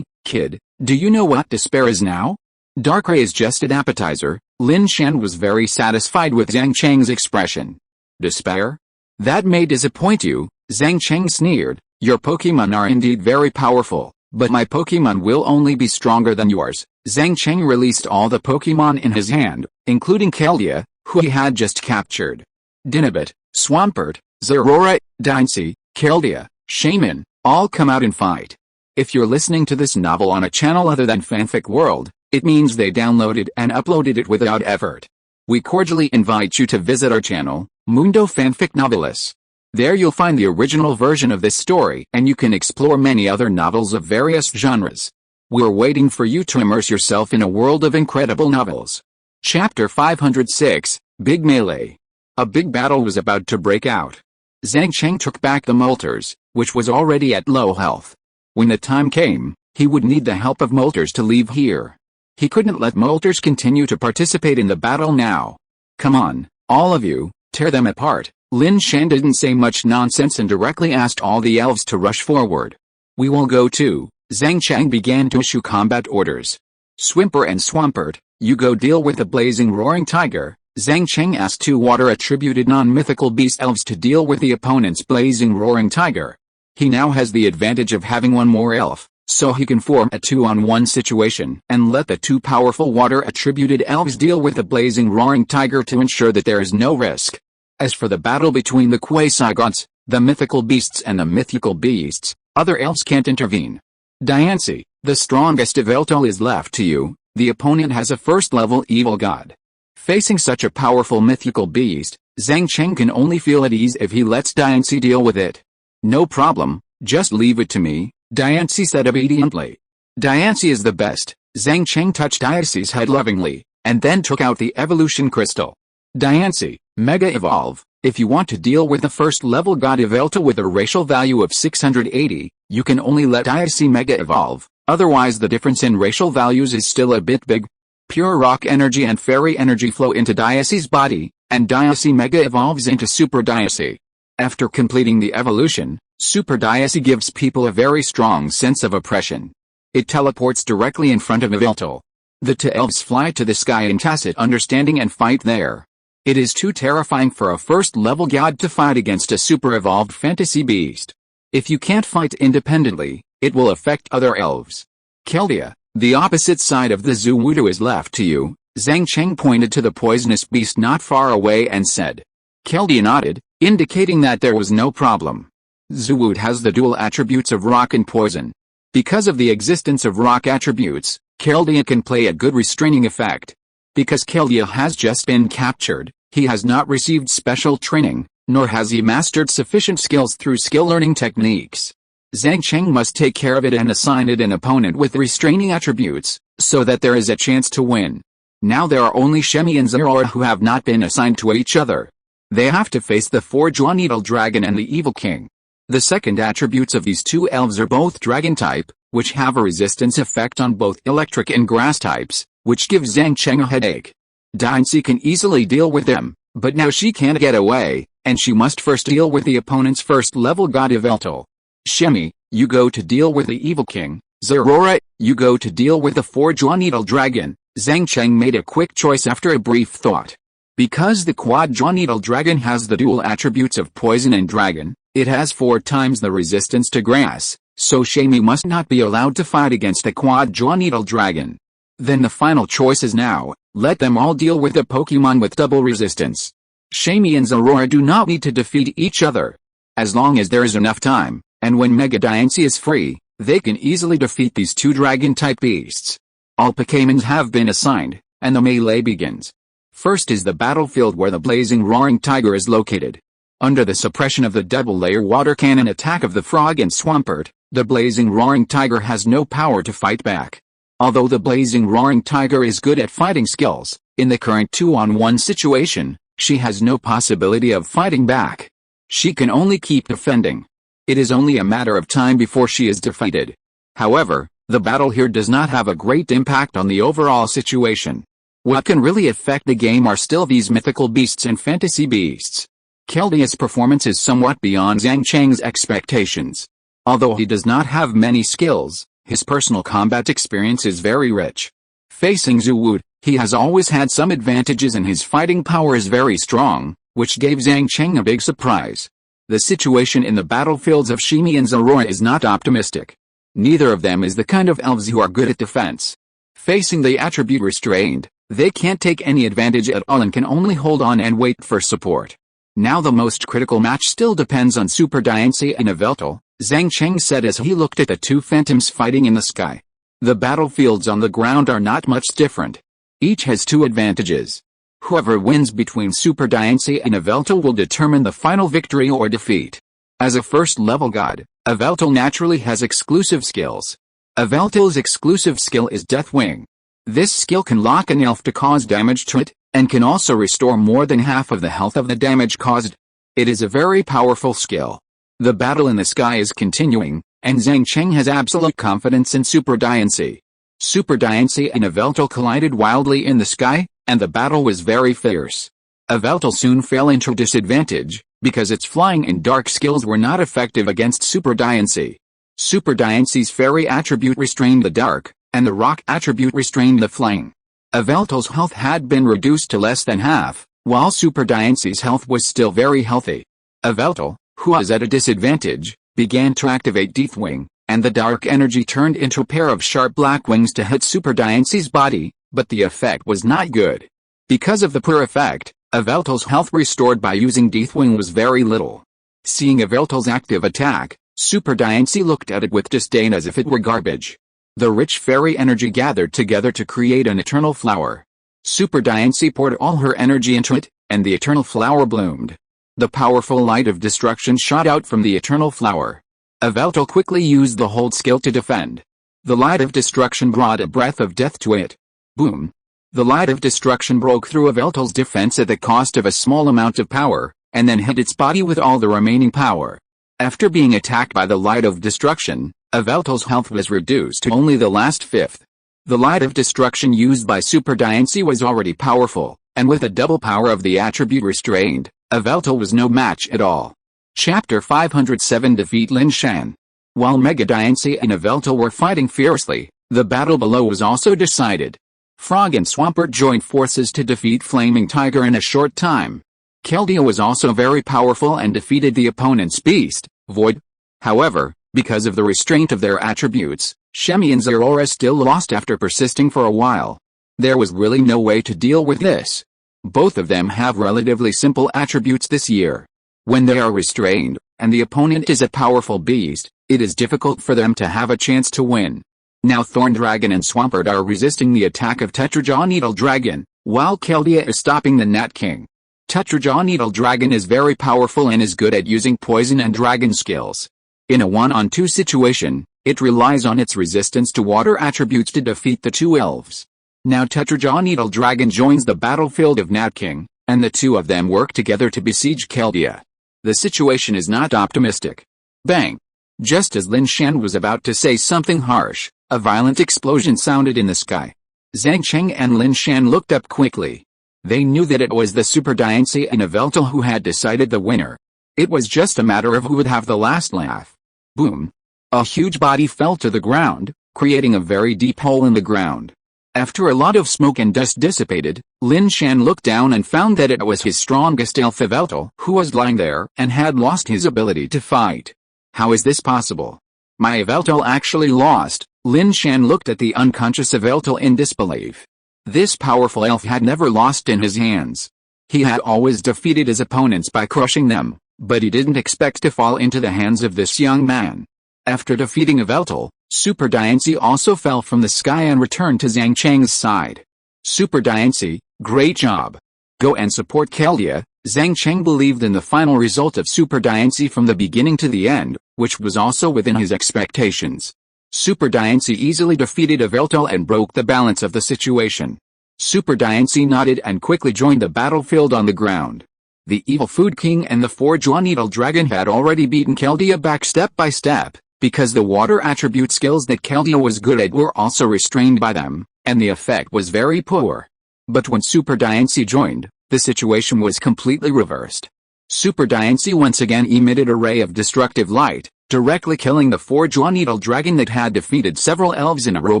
Kid, do you know what despair is now? Darkrai is just an appetizer. Lin Shan was very satisfied with Zhang Cheng's expression. Despair? That may disappoint you, Zhang Cheng sneered. Your Pokémon are indeed very powerful, but my Pokémon will only be stronger than yours. Zhang Cheng released all the Pokémon in his hand, including Keldea, who he had just captured. Dinabit, Swampert, Zeraora, Diancie, Keldea, Shaman, all come out and fight. If you're listening to this novel on a channel other than Fanfic World, it means they downloaded and uploaded it without effort. We cordially invite you to visit our channel, Mundo Fanfic Novelis. There you'll find the original version of this story and you can explore many other novels of various genres. We're waiting for you to immerse yourself in a world of incredible novels. Chapter 506, Big Melee. A big battle was about to break out. Zhang Cheng took back the Moltres, which was already at low health. When the time came, he would need the help of Moltres to leave here. He couldn't let Moltres continue to participate in the battle now. Come on, all of you, tear them apart. Lin Shan didn't say much nonsense and directly asked all the elves to rush forward. We will go too. Zhang Cheng began to issue combat orders. Swimper and Swampert, you go deal with the Blazing Roaring Tiger. Zhang Cheng asked 2 water-attributed non-mythical beast elves to deal with the opponent's Blazing Roaring Tiger. He now has the advantage of having one more elf, so he can form a 2-on-1 situation and let the 2 powerful water-attributed elves deal with the Blazing Roaring Tiger to ensure that there is no risk. As for the battle between the quasi-gods, the mythical beasts and the mythical beasts, other elves can't intervene. Diancie, the strongest Yveltal is left to you. The opponent has a first-level evil god. Facing such a powerful mythical beast, Zhang Cheng can only feel at ease if he lets Diancie deal with it. No problem, just leave it to me, Diancie said obediently. Diancie is the best. Zhang Cheng touched Diancie's head lovingly, and then took out the evolution crystal. Diancie, Mega Evolve. If you want to deal with the first-level god Yveltal with a racial value of 680, you can only let Diancie Mega Evolve, otherwise the difference in racial values is still a bit big. Pure rock energy and fairy energy flow into Diancie's body, and Diancie Mega Evolves into Super Diancie. After completing the evolution, Super Diancie gives people a very strong sense of oppression. It teleports directly in front of Yveltal. The 2 elves fly to the sky in tacit understanding and fight there. It is too terrifying for a first-level god to fight against a super-evolved fantasy beast. If you can't fight independently, it will affect other elves. Keldea, the opposite side of the Zoowudo is left to you. Zhang Cheng pointed to the poisonous beast not far away and said. Keldea nodded, indicating that there was no problem. Zoowudo has the dual attributes of rock and poison. Because of the existence of rock attributes, Keldea can play a good restraining effect. Because Keldea has just been captured, he has not received special training, nor has he mastered sufficient skills through skill learning techniques. Zhang Cheng must take care of it and assign it an opponent with restraining attributes, so that there is a chance to win. Now there are only Shemi and Zerora who have not been assigned to each other. They have to face the 4-jaw needle dragon and the evil king. The second attributes of these two elves are both dragon type, which have a resistance effect on both electric and grass types, which gives Zhang Cheng a headache. Dainzi can easily deal with them, but now she can't get away, and she must first deal with the opponent's first-level god Yveltal. Shemi, you go to deal with the evil king. Zerora, you go to deal with the 4-jaw needle dragon. Zhang Cheng made a quick choice after a brief thought. Because the quad-jaw needle dragon has the dual attributes of poison and dragon, it has 4 times the resistance to grass, so Shemi must not be allowed to fight against the quad-jaw needle dragon. Then the final choice is now, let them all deal with the Pokémon with double resistance. Shemi and Zerora do not need to defeat each other. As long as there is enough time, and when Mega Dainzi is free, they can easily defeat these two dragon-type beasts. All Pokémons have been assigned, and the melee begins. First is the battlefield where the blazing roaring tiger is located. Under the suppression of the double-layer water cannon attack of the frog and Swampert, the blazing roaring tiger has no power to fight back. Although the blazing roaring tiger is good at fighting skills, in the current 2-on-1 situation, she has no possibility of fighting back. She can only keep defending. It is only a matter of time before she is defeated. However, the battle here does not have a great impact on the overall situation. What can really affect the game are still these mythical beasts and fantasy beasts. Keldia's performance is somewhat beyond Zhang Cheng's expectations. Although he does not have many skills, his personal combat experience is very rich. Facing Zuwood, he has always had some advantages and his fighting power is very strong, which gave Zhang Cheng a big surprise. The situation in the battlefields of Shemi and Zerora is not optimistic. Neither of them is the kind of elves who are good at defense. Facing the attribute restrained, they can't take any advantage at all and can only hold on and wait for support. Now the most critical match still depends on Super Dainzi and Yveltal, Zhang Cheng said as he looked at the two phantoms fighting in the sky. The battlefields on the ground are not much different. Each has 2 advantages. Whoever wins between Super Dainzi and Yveltal will determine the final victory or defeat. As a first-level god, Yveltal naturally has exclusive skills. Yveltal's exclusive skill is Death Wing. This skill can lock an elf to cause damage to it, and can also restore more than half of the health of the damage caused. It is a very powerful skill. The battle in the sky is continuing, and Zhang Cheng has absolute confidence in Super Dainzi. Super Dainzi and Yveltal collided wildly in the sky, and the battle was very fierce. Yveltal soon fell into disadvantage, because its flying and dark skills were not effective against Super Dainzi. Super Dainzi's fairy attribute restrained the dark, and the rock attribute restrained the flying. Yveltal's health had been reduced to less than half, while Super Dainzi's health was still very healthy. Yveltal, who was at a disadvantage, began to activate Death Wing, and the dark energy turned into a pair of sharp black wings to hit Super Dainzi's body, but the effect was not good. Because of the poor effect, Yveltal's health restored by using Death Wing was very little. Seeing Yveltal's active attack, Super Dainzi looked at it with disdain as if it were garbage. The rich fairy energy gathered together to create an eternal flower. Super Dainzi poured all her energy into it, and the eternal flower bloomed. The powerful light of destruction shot out from the eternal flower. Yveltal quickly used the hold skill to defend. The light of destruction brought a breath of death to it. Boom! The light of destruction broke through Yveltal's defense at the cost of a small amount of power, and then hit its body with all the remaining power. After being attacked by the light of destruction, Yveltal's health was reduced to only the last fifth. The light of destruction used by Super Dainzi was already powerful, and with the double power of the attribute restrained, Yveltal was no match at all. Chapter 507 Defeat Lin Shan. While Mega Dainzi and Yveltal were fighting fiercely, the battle below was also decided. Frog and Swampert joined forces to defeat Flaming Tiger in a short time. Keldea was also very powerful and defeated the opponent's beast, Void. However, because of the restraint of their attributes, Shemi and Zerora still lost after persisting for a while. There was really no way to deal with this. Both of them have relatively simple attributes this year. When they are restrained, and the opponent is a powerful beast, it is difficult for them to have a chance to win. Now Thorn Dragon and Swampert are resisting the attack of Tetrajaw Needle Dragon, while Keldea is stopping the Nat King. Tetrajaw Needle Dragon is very powerful and is good at using poison and dragon skills. In a 1-on-2 situation, it relies on its resistance to water attributes to defeat the two elves. Now Tetrajaw Needle Dragon joins the battlefield of Nat King, and the two of them work together to besiege Keldea. The situation is not optimistic. Bang! Just as Lin Shan was about to say something harsh, a violent explosion sounded in the sky. Zhang Cheng and Lin Shan looked up quickly. They knew that it was the Super Diancie and Yveltal who had decided the winner. It was just a matter of who would have the last laugh. Boom! A huge body fell to the ground, creating a very deep hole in the ground. After a lot of smoke and dust dissipated, Lin Shan looked down and found that it was his strongest elf Yveltal who was lying there and had lost his ability to fight. How is this possible? My Yveltal actually lost. Lin Shan looked at the unconscious Yveltal in disbelief. This powerful elf had never lost in his hands. He had always defeated his opponents by crushing them, but he didn't expect to fall into the hands of this young man. After defeating Yveltal, Super Diancie also fell from the sky and returned to Zhang Cheng's side. Super Diancie, great job. Go and support Keldea. Zhang Cheng believed in the final result of Super Diancie from the beginning to the end, which was also within his expectations. Super Diancie easily defeated Yveltal and broke the balance of the situation. Super Diancie nodded and quickly joined the battlefield on the ground. The Evil Food King and the Four-Jaw Needle Dragon had already beaten Keldea back step by step, because the water attribute skills that Keldea was good at were also restrained by them, and the effect was very poor. But when Super Diancie joined, the situation was completely reversed. Super Diancie once again emitted a ray of destructive light, directly killing the Four-Jaw Needle Dragon that had defeated several elves in a row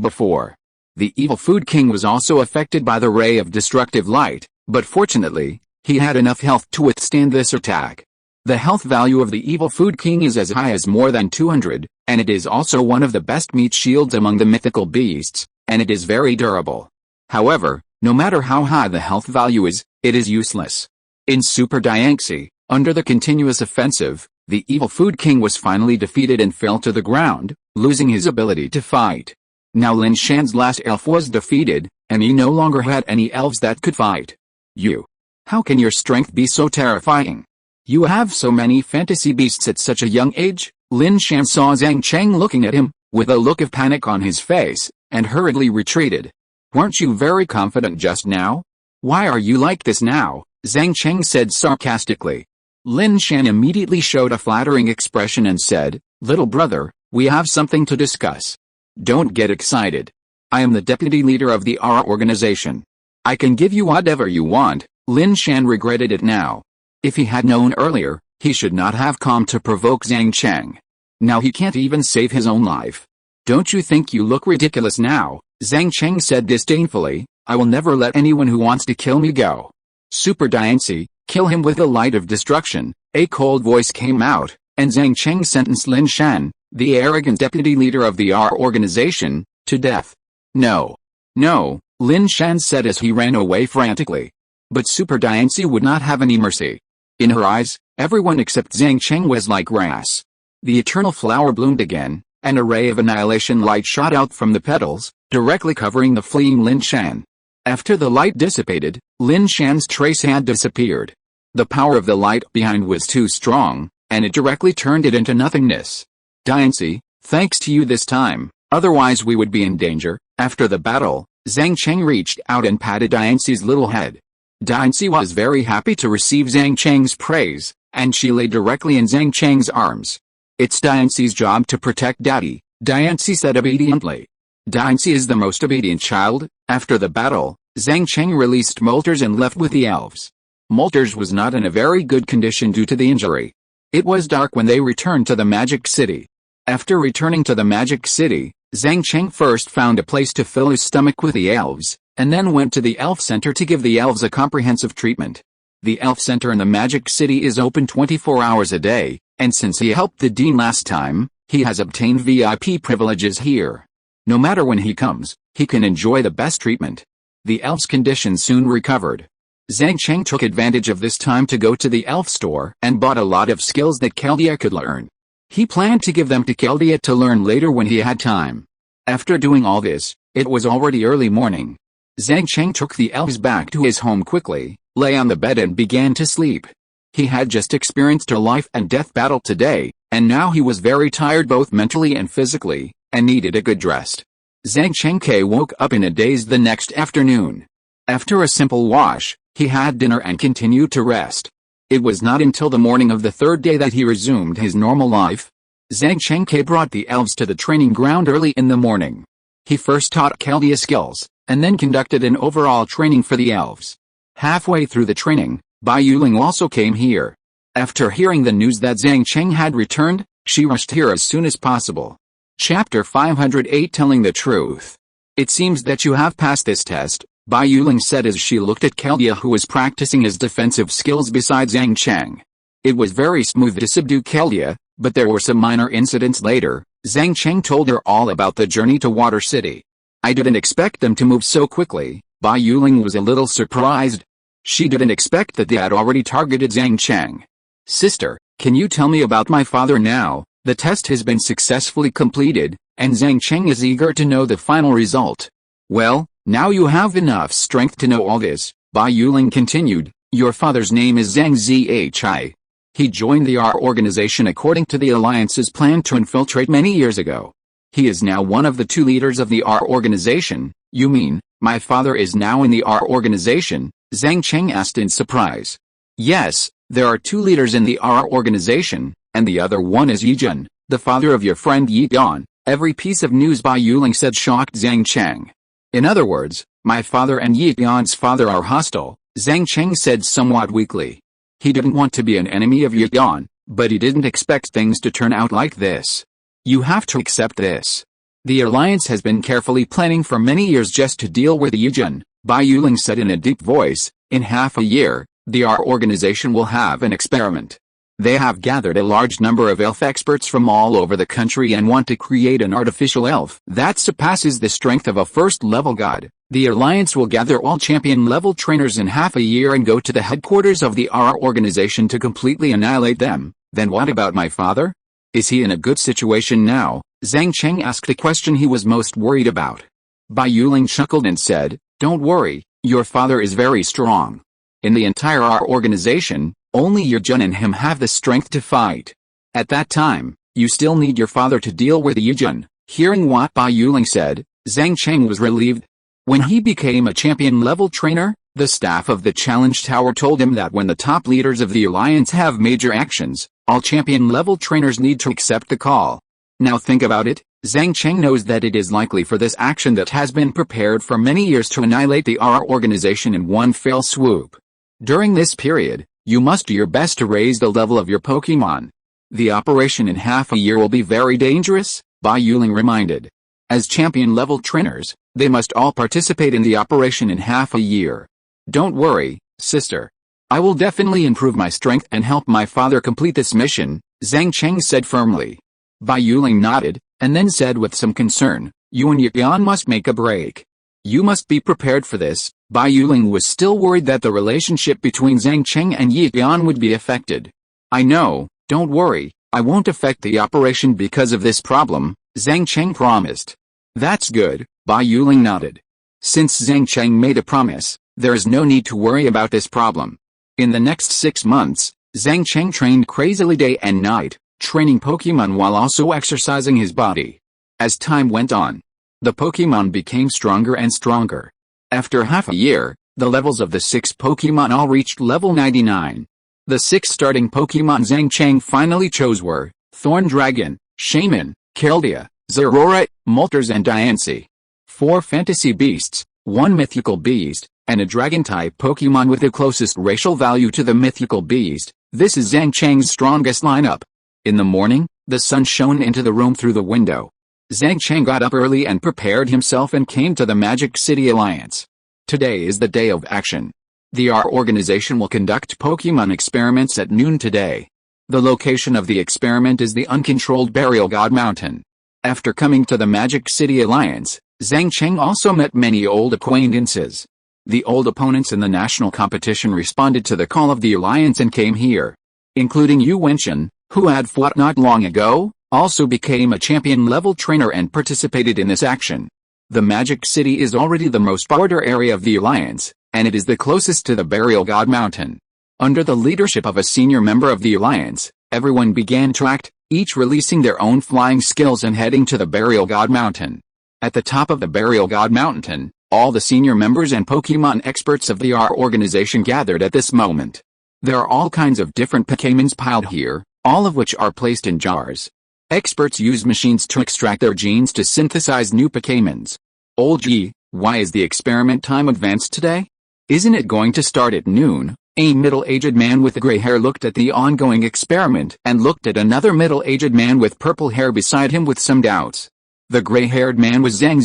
before. The Evil Food King was also affected by the ray of destructive light, but fortunately, he had enough health to withstand this attack. The health value of the Evil Food King is as high as more than 200, and it is also one of the best meat shields among the mythical beasts, and it is very durable. However, no matter how high the health value is, it is useless. In Super Diancie, under the continuous offensive, the Evil Food King was finally defeated and fell to the ground, losing his ability to fight. Now Lin Shan's last elf was defeated, and he no longer had any elves that could fight. You. How can your strength be so terrifying? You have so many fantasy beasts at such a young age? Lin Shan saw Zhang Cheng looking at him, with a look of panic on his face, and hurriedly retreated. Weren't you very confident just now? Why are you like this now? Zhang Cheng said sarcastically. Lin Shan immediately showed a flattering expression and said, "Little brother, we have something to discuss. Don't get excited. I am the deputy leader of the ARA organization. I can give you whatever you want." Lin Shan regretted it now. If he had known earlier, he should not have come to provoke Zhang Cheng. Now he can't even save his own life. Don't you think you look ridiculous now? Zhang Cheng said disdainfully. I will never let anyone who wants to kill me go. Super Diancie, kill him with the light of destruction. A cold voice came out, and Zhang Cheng sentenced Lin Shan, the arrogant deputy leader of the ARA organization, to death. No. No, Lin Shan said as he ran away frantically. But Super Diancie would not have any mercy. In her eyes, everyone except Zhang Cheng was like grass. The eternal flower bloomed again, and a ray of annihilation light shot out from the petals, directly covering the fleeing Lin Shan. After the light dissipated, Lin Shan's trace had disappeared. The power of the light behind was too strong, and it directly turned it into nothingness. Diancie, thanks to you this time, otherwise we would be in danger. After the battle, Zhang Cheng reached out and patted Diancie's little head. Diancie was very happy to receive Zhang Cheng's praise, and she lay directly in Zhang Cheng's arms. It's Diancie's job to protect Daddy, Diancie said obediently. Diancie is the most obedient child. After the battle, Zhang Cheng released Moltres and left with the elves. Moltres was not in a very good condition due to the injury. It was dark when they returned to the Magic City. After returning to the Magic City, Zhang Cheng first found a place to fill his stomach with the elves, and then went to the Elf Center to give the elves a comprehensive treatment. The Elf Center in the Magic City is open 24 hours a day, and since he helped the Dean last time, he has obtained VIP privileges here. No matter when he comes, he can enjoy the best treatment. The elf's condition soon recovered. Zhang Cheng took advantage of this time to go to the elf store and bought a lot of skills that Keldea could learn. He planned to give them to Keldea to learn later when he had time. After doing all this, it was already early morning. Zhang Cheng took the elves back to his home quickly, lay on the bed and began to sleep. He had just experienced a life and death battle today, and now he was very tired both mentally and physically, and needed a good rest. Zhang Cheng woke up in a daze the next afternoon. After a simple wash, he had dinner and continued to rest. It was not until the morning of the third day that he resumed his normal life. Zhang Cheng brought the elves to the training ground early in the morning. He first taught Keldea skills, and then conducted an overall training for the elves. Halfway through the training, Bai Yuling also came here. After hearing the news that Zhang Cheng had returned, she rushed here as soon as possible. Chapter 508 Telling the Truth. It seems that you have passed this test, Bai Yuling said as she looked at Keldea, who was practicing his defensive skills beside Zhang Cheng. It was very smooth to subdue Keldea, but there were some minor incidents later. Zhang Cheng told her all about the journey to Water City. I didn't expect them to move so quickly. Bai Yuling was a little surprised. She didn't expect that they had already targeted Zhang Cheng. Sister, can you tell me about my father now? The test has been successfully completed, and Zhang Cheng is eager to know the final result. Well, now you have enough strength to know all this, Bai Yuling continued. Your father's name is Zhang Zhi. He joined the R organization according to the Alliance's plan to infiltrate many years ago. He is now one of the 2 leaders of the R organization. You mean, my father is now in the R organization? Zhang Cheng asked in surprise. Yes, there are 2 leaders in the R organization, and the other one is Yijun, the father of your friend Yi Gan. Every piece of news Bai Yuling said shocked Zhang Cheng. In other words, my father and Yi Gan's father are hostile, Zhang Cheng said somewhat weakly. He didn't want to be an enemy of Yi Gan, but he didn't expect things to turn out like this. You have to accept this. The Alliance has been carefully planning for many years just to deal with Yijun, Bai Yuling said in a deep voice. In half a year, the R organization will have an experiment. They have gathered a large number of elf experts from all over the country and want to create an artificial elf that surpasses the strength of a first-level god. The Alliance will gather all champion-level trainers in half a year and go to the headquarters of the R organization to completely annihilate them. Then what about my father? Is he in a good situation now? Zhang Cheng asked the question he was most worried about. Bai Yuling chuckled and said, don't worry, your father is very strong. In the entire R organization, only Yijun and him have the strength to fight. At that time, you still need your father to deal with Yijun. Hearing what Bai Yuling said, Zhang Cheng was relieved. When he became a champion-level trainer, the staff of the Challenge Tower told him that when the top leaders of the Alliance have major actions, all champion-level trainers need to accept the call. Now think about it, Zhang Cheng knows that it is likely for this action that has been prepared for many years to annihilate the R organization in one fell swoop. During this period, you must do your best to raise the level of your Pokémon. The operation in half a year will be very dangerous, Bai Yuling reminded. As champion-level trainers, they must all participate in the operation in half a year. Don't worry, sister. I will definitely improve my strength and help my father complete this mission, Zhang Cheng said firmly. Bai Yuling nodded, and then said with some concern, you and Yi Gan must make a break. You must be prepared for this. Bai Yuling was still worried that the relationship between Zhang Cheng and Yi Gan would be affected. I know, don't worry, I won't affect the operation because of this problem, Zhang Cheng promised. That's good, Bai Yuling nodded. Since Zhang Cheng made a promise, there is no need to worry about this problem. In the next 6 months, Zhang Cheng trained crazily day and night, training Pokémon while also exercising his body. As time went on, the Pokémon became stronger and stronger. After half a year, the levels of the 6 Pokémon all reached level 99. The 6 starting Pokémon Zhang Cheng finally chose were Thorn Dragon, Shaman, Keldea, Zeraora, Moltres and Diancie. 4 fantasy beasts, 1 mythical beast, and a dragon-type Pokémon with the closest racial value to the mythical beast. This is Zhang Cheng's strongest lineup. In the morning, the sun shone into the room through the window. Zhang Cheng got up early and prepared himself and came to the Magic City Alliance. Today is the day of action. The R organization will conduct Pokémon experiments at noon today. The location of the experiment is the uncontrolled Burial God Mountain. After coming to the Magic City Alliance, Zhang Cheng also met many old acquaintances. The old opponents in the national competition responded to the call of the Alliance and came here. Including Yu Wenchen, who had fought not long ago, also became a champion-level trainer and participated in this action. The Magic City is already the most border area of the Alliance, and it is the closest to the Burial God Mountain. Under the leadership of a senior member of the Alliance, everyone began to act, each releasing their own flying skills and heading to the Burial God Mountain. At the top of the Burial God Mountain, all the senior members and Pokémon experts of the R organization gathered at this moment. There are all kinds of different Pokémons piled here, all of which are placed in jars. Experts use machines to extract their genes to synthesize new Pokémons. Old Yi, why is the experiment time advanced today? Isn't it going to start at noon? A middle-aged man with gray hair looked at the ongoing experiment and looked at another middle-aged man with purple hair beside him with some doubts. The gray-haired man was Zhang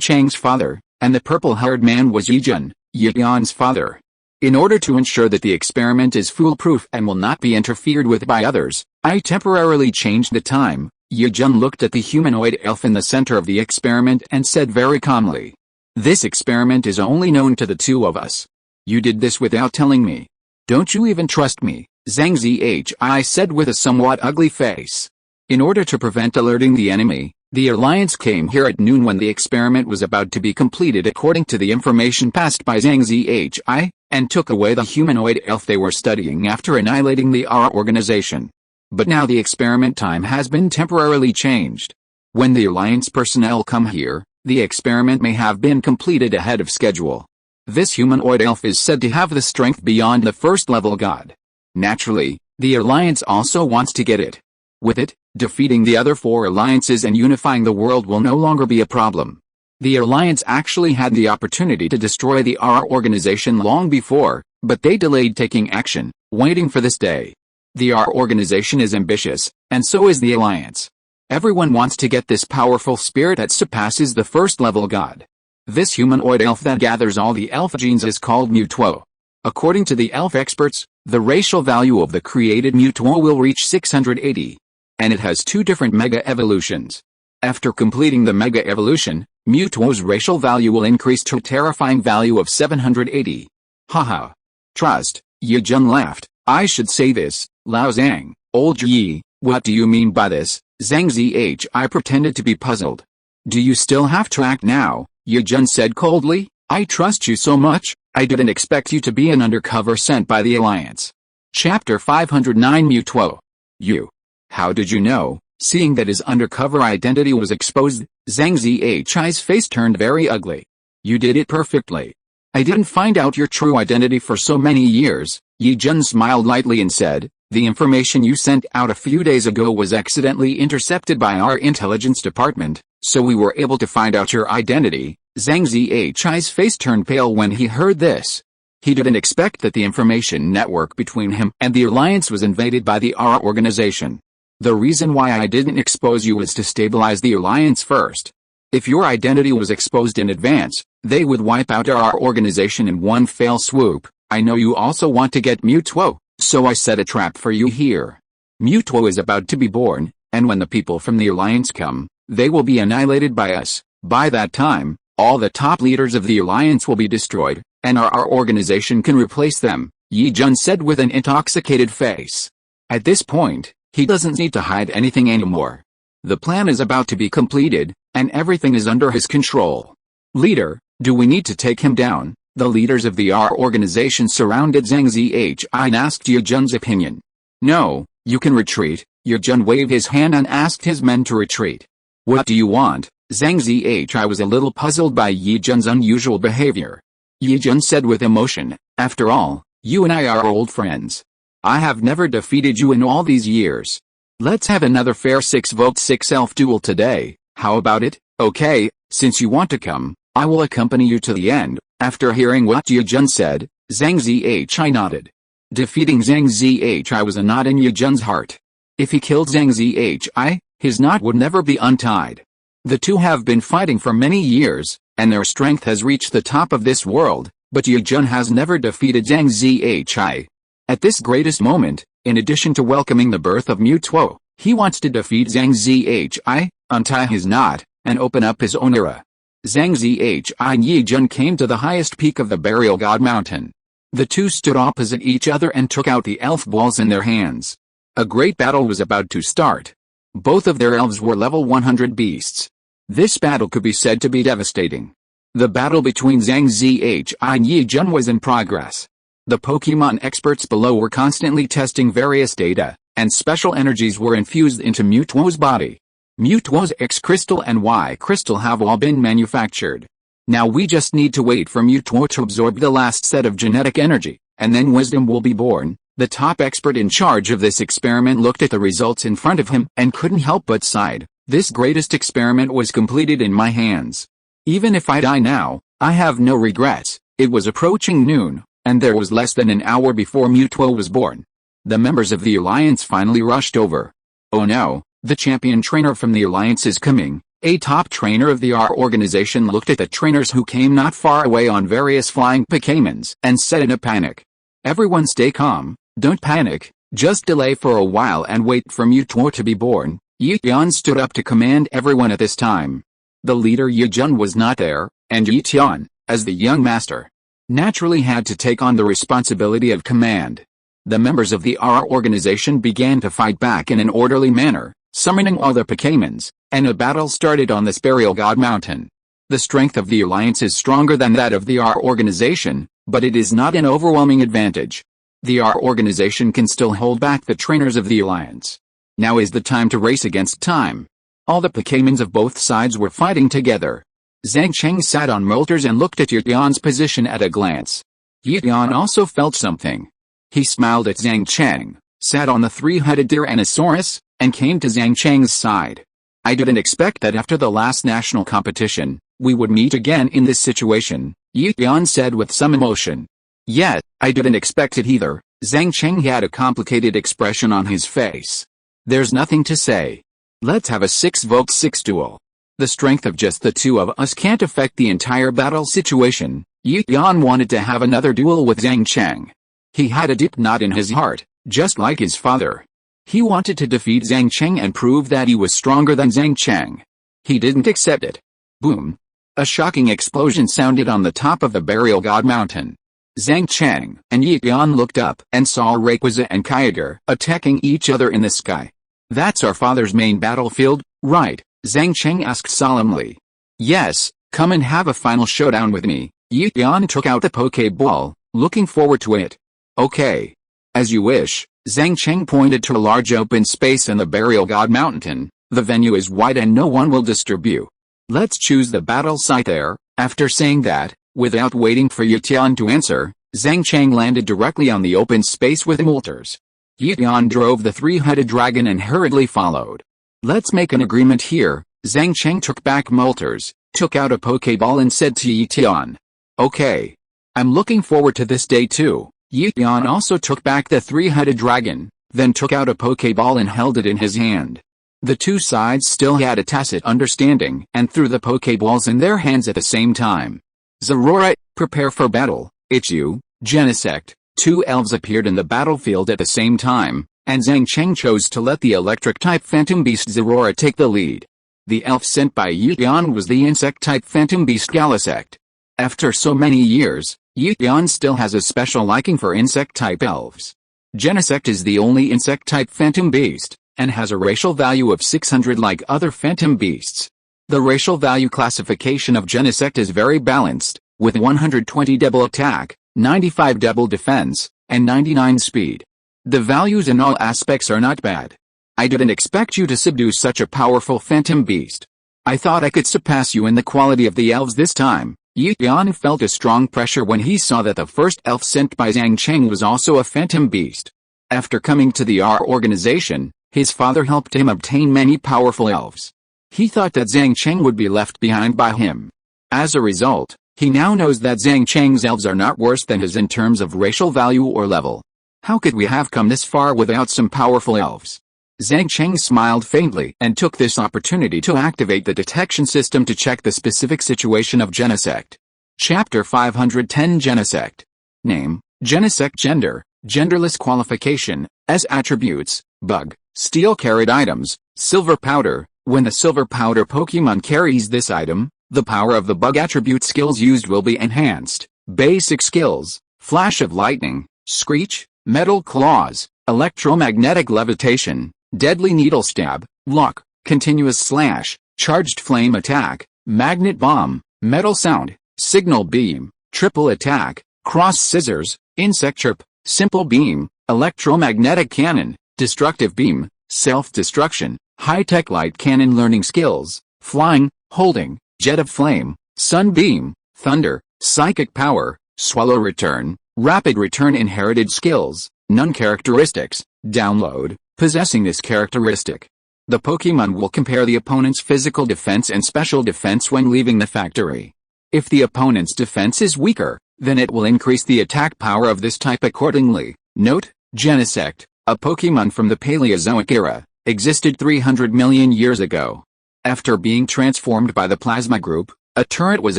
Cheng's father, and the purple-haired man was Yi Yan's father. In order to ensure that the experiment is foolproof and will not be interfered with by others, I temporarily changed the time. Yi looked at the humanoid elf in the center of the experiment and said very calmly, "This experiment is only known to the two of us. You did this without telling me. Don't you even trust me?" Zhang Zhi said with a somewhat ugly face. In order to prevent alerting the enemy, the Alliance came here at noon when the experiment was about to be completed according to the information passed by Zhang Zhi, and took away the humanoid elf they were studying after annihilating the R organization. But now the experiment time has been temporarily changed. When the Alliance personnel come here, the experiment may have been completed ahead of schedule. This humanoid elf is said to have the strength beyond the first-level god. Naturally, the Alliance also wants to get it. With it, defeating the other four alliances and unifying the world will no longer be a problem. The Alliance actually had the opportunity to destroy the R organization long before, but they delayed taking action, waiting for this day. The R organization is ambitious, and so is the Alliance. Everyone wants to get this powerful spirit that surpasses the first-level god. This humanoid elf that gathers all the elf genes is called Mutuo. According to the elf experts, the racial value of the created Mutuo will reach 680. And it has two different mega evolutions. After completing the mega evolution, Mutuo's racial value will increase to a terrifying value of 780. Haha. Trust, Yi laughed. I should say this, Lao Zhang, old Yi, what do you mean by this? Zhang Zhi pretended to be puzzled. Do you still have to act now? Yi said coldly. I trust you so much, I didn't expect you to be an undercover sent by the Alliance. Chapter 509 Mutuo. You. How did you know? Seeing that his undercover identity was exposed, Zhang Zhi's face turned very ugly. You did it perfectly. I didn't find out your true identity for so many years. Yi smiled lightly and said, the information you sent out a few days ago was accidentally intercepted by our intelligence department, so we were able to find out your identity. Zhang Zhi's face turned pale when he heard this. He didn't expect that the information network between him and the Alliance was invaded by the R organization. The reason why I didn't expose you was to stabilize the Alliance first. If your identity was exposed in advance, they would wipe out our organization in one fell swoop. I know you also want to get Mutuo, so I set a trap for you here. Mutuo is about to be born, and when the people from the Alliance come, they will be annihilated by us. By that time, all the top leaders of the Alliance will be destroyed, and our organization can replace them, Yi said with an intoxicated face. At this point, he doesn't need to hide anything anymore. The plan is about to be completed, and everything is under his control. Leader, do we need to take him down? The leaders of the R organization surrounded Zhang Zhi and asked Yi opinion. No, you can retreat. Yi waved his hand and asked his men to retreat. What do you want? Zhang Zhi was a little puzzled by Yi unusual behavior. Yi said with emotion, after all, you and I are old friends. I have never defeated you in all these years. Let's have another fair 6v6 elf duel today, how about it? Okay, since you want to come, I will accompany you to the end. After hearing what Yi said, Zhang Zhi nodded. Defeating Zhang Zhi was a knot in Yi heart. If he killed Zhang Zhi, his knot would never be untied. The two have been fighting for many years, and their strength has reached the top of this world, but Yi has never defeated Zhang Zhi. At this greatest moment, in addition to welcoming the birth of Mutuo, he wants to defeat Zhang Zhi, untie his knot, and open up his own era. Zhang Zhi and Yi came to the highest peak of the Burial God Mountain. The two stood opposite each other and took out the elf balls in their hands. A great battle was about to start. Both of their elves were level 100 beasts. This battle could be said to be devastating. The battle between Zhang Zhi and Yi was in progress. The Pokémon experts below were constantly testing various data, and special energies were infused into Mutuo's body. Mewtwo's X Crystal and Y Crystal have all been manufactured. Now we just need to wait for Mewtwo to absorb the last set of genetic energy, and then wisdom will be born. The top expert in charge of this experiment looked at the results in front of him and couldn't help but sighed. This greatest experiment was completed in my hands. Even if I die now, I have no regrets. It was approaching noon, and there was less than an hour before Mewtwo was born. The members of the Alliance finally rushed over. Oh no, the champion trainer from the Alliance is coming. A top trainer of the R organization looked at the trainers who came not far away on various flying Pokémons and said in a panic. Everyone stay calm, don't panic, just delay for a while and wait for Mewtwo to be born. Yi-Tian stood up to command everyone at this time. The leader Yi-Jun was not there, and Yi-Tian, as the young master, naturally had to take on the responsibility of command. The members of the R organization began to fight back in an orderly manner, summoning all the Pokémons, and a battle started on this Burial God Mountain. The strength of the Alliance is stronger than that of the R organization, but it is not an overwhelming advantage. The R organization can still hold back the trainers of the Alliance. Now is the time to race against time. All the Pokémons of both sides were fighting together. Zhang Cheng sat on Moltres and looked at Yi-Tian's position at a glance. Yi-Tian also felt something. He smiled at Zhang Cheng, sat on the three-headed Tyrannosaurus, and came to Zhang Cheng's side. I didn't expect that after the last national competition, we would meet again in this situation, Yi-Tian said with some emotion. Yet, I didn't expect it either. Zhang Cheng had a complicated expression on his face. There's nothing to say. Let's have a 6v6 duel. The strength of just the two of us can't affect the entire battle situation. Yi-Tian wanted to have another duel with Zhang Cheng. He had a deep knot in his heart, just like his father. He wanted to defeat Zhang Cheng and prove that he was stronger than Zhang Cheng. He didn't accept it. Boom. A shocking explosion sounded on the top of the Burial God Mountain. Zhang Cheng and Yi-Tian looked up and saw Rayquaza and Kyogre attacking each other in the sky. That's our father's main battlefield, right? Zhang Cheng asked solemnly. Yes, come and have a final showdown with me. Yi-Tian took out the Pokeball, looking forward to it. Okay. As you wish. Zhang Cheng pointed to a large open space in the Burial God Mountain. The venue is wide and no one will disturb you. Let's choose the battle site there. After saying that, without waiting for Yi-Tian to answer, Zhang Cheng landed directly on the open space with Moltres. Yi-Tian drove the three-headed dragon and hurriedly followed. Let's make an agreement here. Zhang Cheng took back Moltres, took out a Pokeball and said to Yi-Tian. Okay. I'm looking forward to this day too. Yi-Tian also took back the three-headed dragon, then took out a Pokeball and held it in his hand. The two sides still had a tacit understanding and threw the Pokeballs in their hands at the same time. Zorora, prepare for battle. Ichu, Genesect. Two elves appeared in the battlefield at the same time, and Zhang Cheng chose to let the electric-type phantom beast Zorora take the lead. The elf sent by Yi-Tian was the insect-type phantom beast Genesect. After so many years, Yi-Tian still has a special liking for insect-type elves. Genesect is the only insect-type phantom beast, and has a racial value of 600 like other phantom beasts. The racial value classification of Genesect is very balanced, with 120 double attack, 95 double defense, and 99 speed. The values in all aspects are not bad. I didn't expect you to subdue such a powerful phantom beast. I thought I could surpass you in the quality of the elves this time. Yi-Tian felt a strong pressure when he saw that the first elf sent by Zhang Cheng was also a phantom beast. After coming to the R organization, his father helped him obtain many powerful elves. He thought that Zhang Cheng would be left behind by him. As a result, he now knows that Zhang Cheng's elves are not worse than his in terms of racial value or level. How could we have come this far without some powerful elves? Zhang Cheng smiled faintly and took this opportunity to activate the detection system to check the specific situation of Genesect. Chapter 510 Genesect. Name, Genesect. Gender, genderless. Qualification, S attributes, bug, steel carried items, silver powder. When the silver powder Pokemon carries this item, the power of the bug attribute skills used will be enhanced. Basic skills, flash of lightning, screech, metal claws, electromagnetic levitation, deadly needle stab, lock, continuous slash, charged flame attack, magnet bomb, metal sound, signal beam, triple attack, cross scissors, insect chirp, simple beam, electromagnetic cannon, destructive beam, self-destruction, high-tech light cannon learning skills, flying, holding, jet of flame, sunbeam, thunder, psychic power, swallow return, rapid return inherited skills, none characteristics, download, possessing this characteristic. The Pokémon will compare the opponent's physical defense and special defense when leaving the factory. If the opponent's defense is weaker, then it will increase the attack power of this type accordingly. Note, Genesect, a Pokémon from the Paleozoic era, existed 300 million years ago. After being transformed by the Plasma Group, a turret was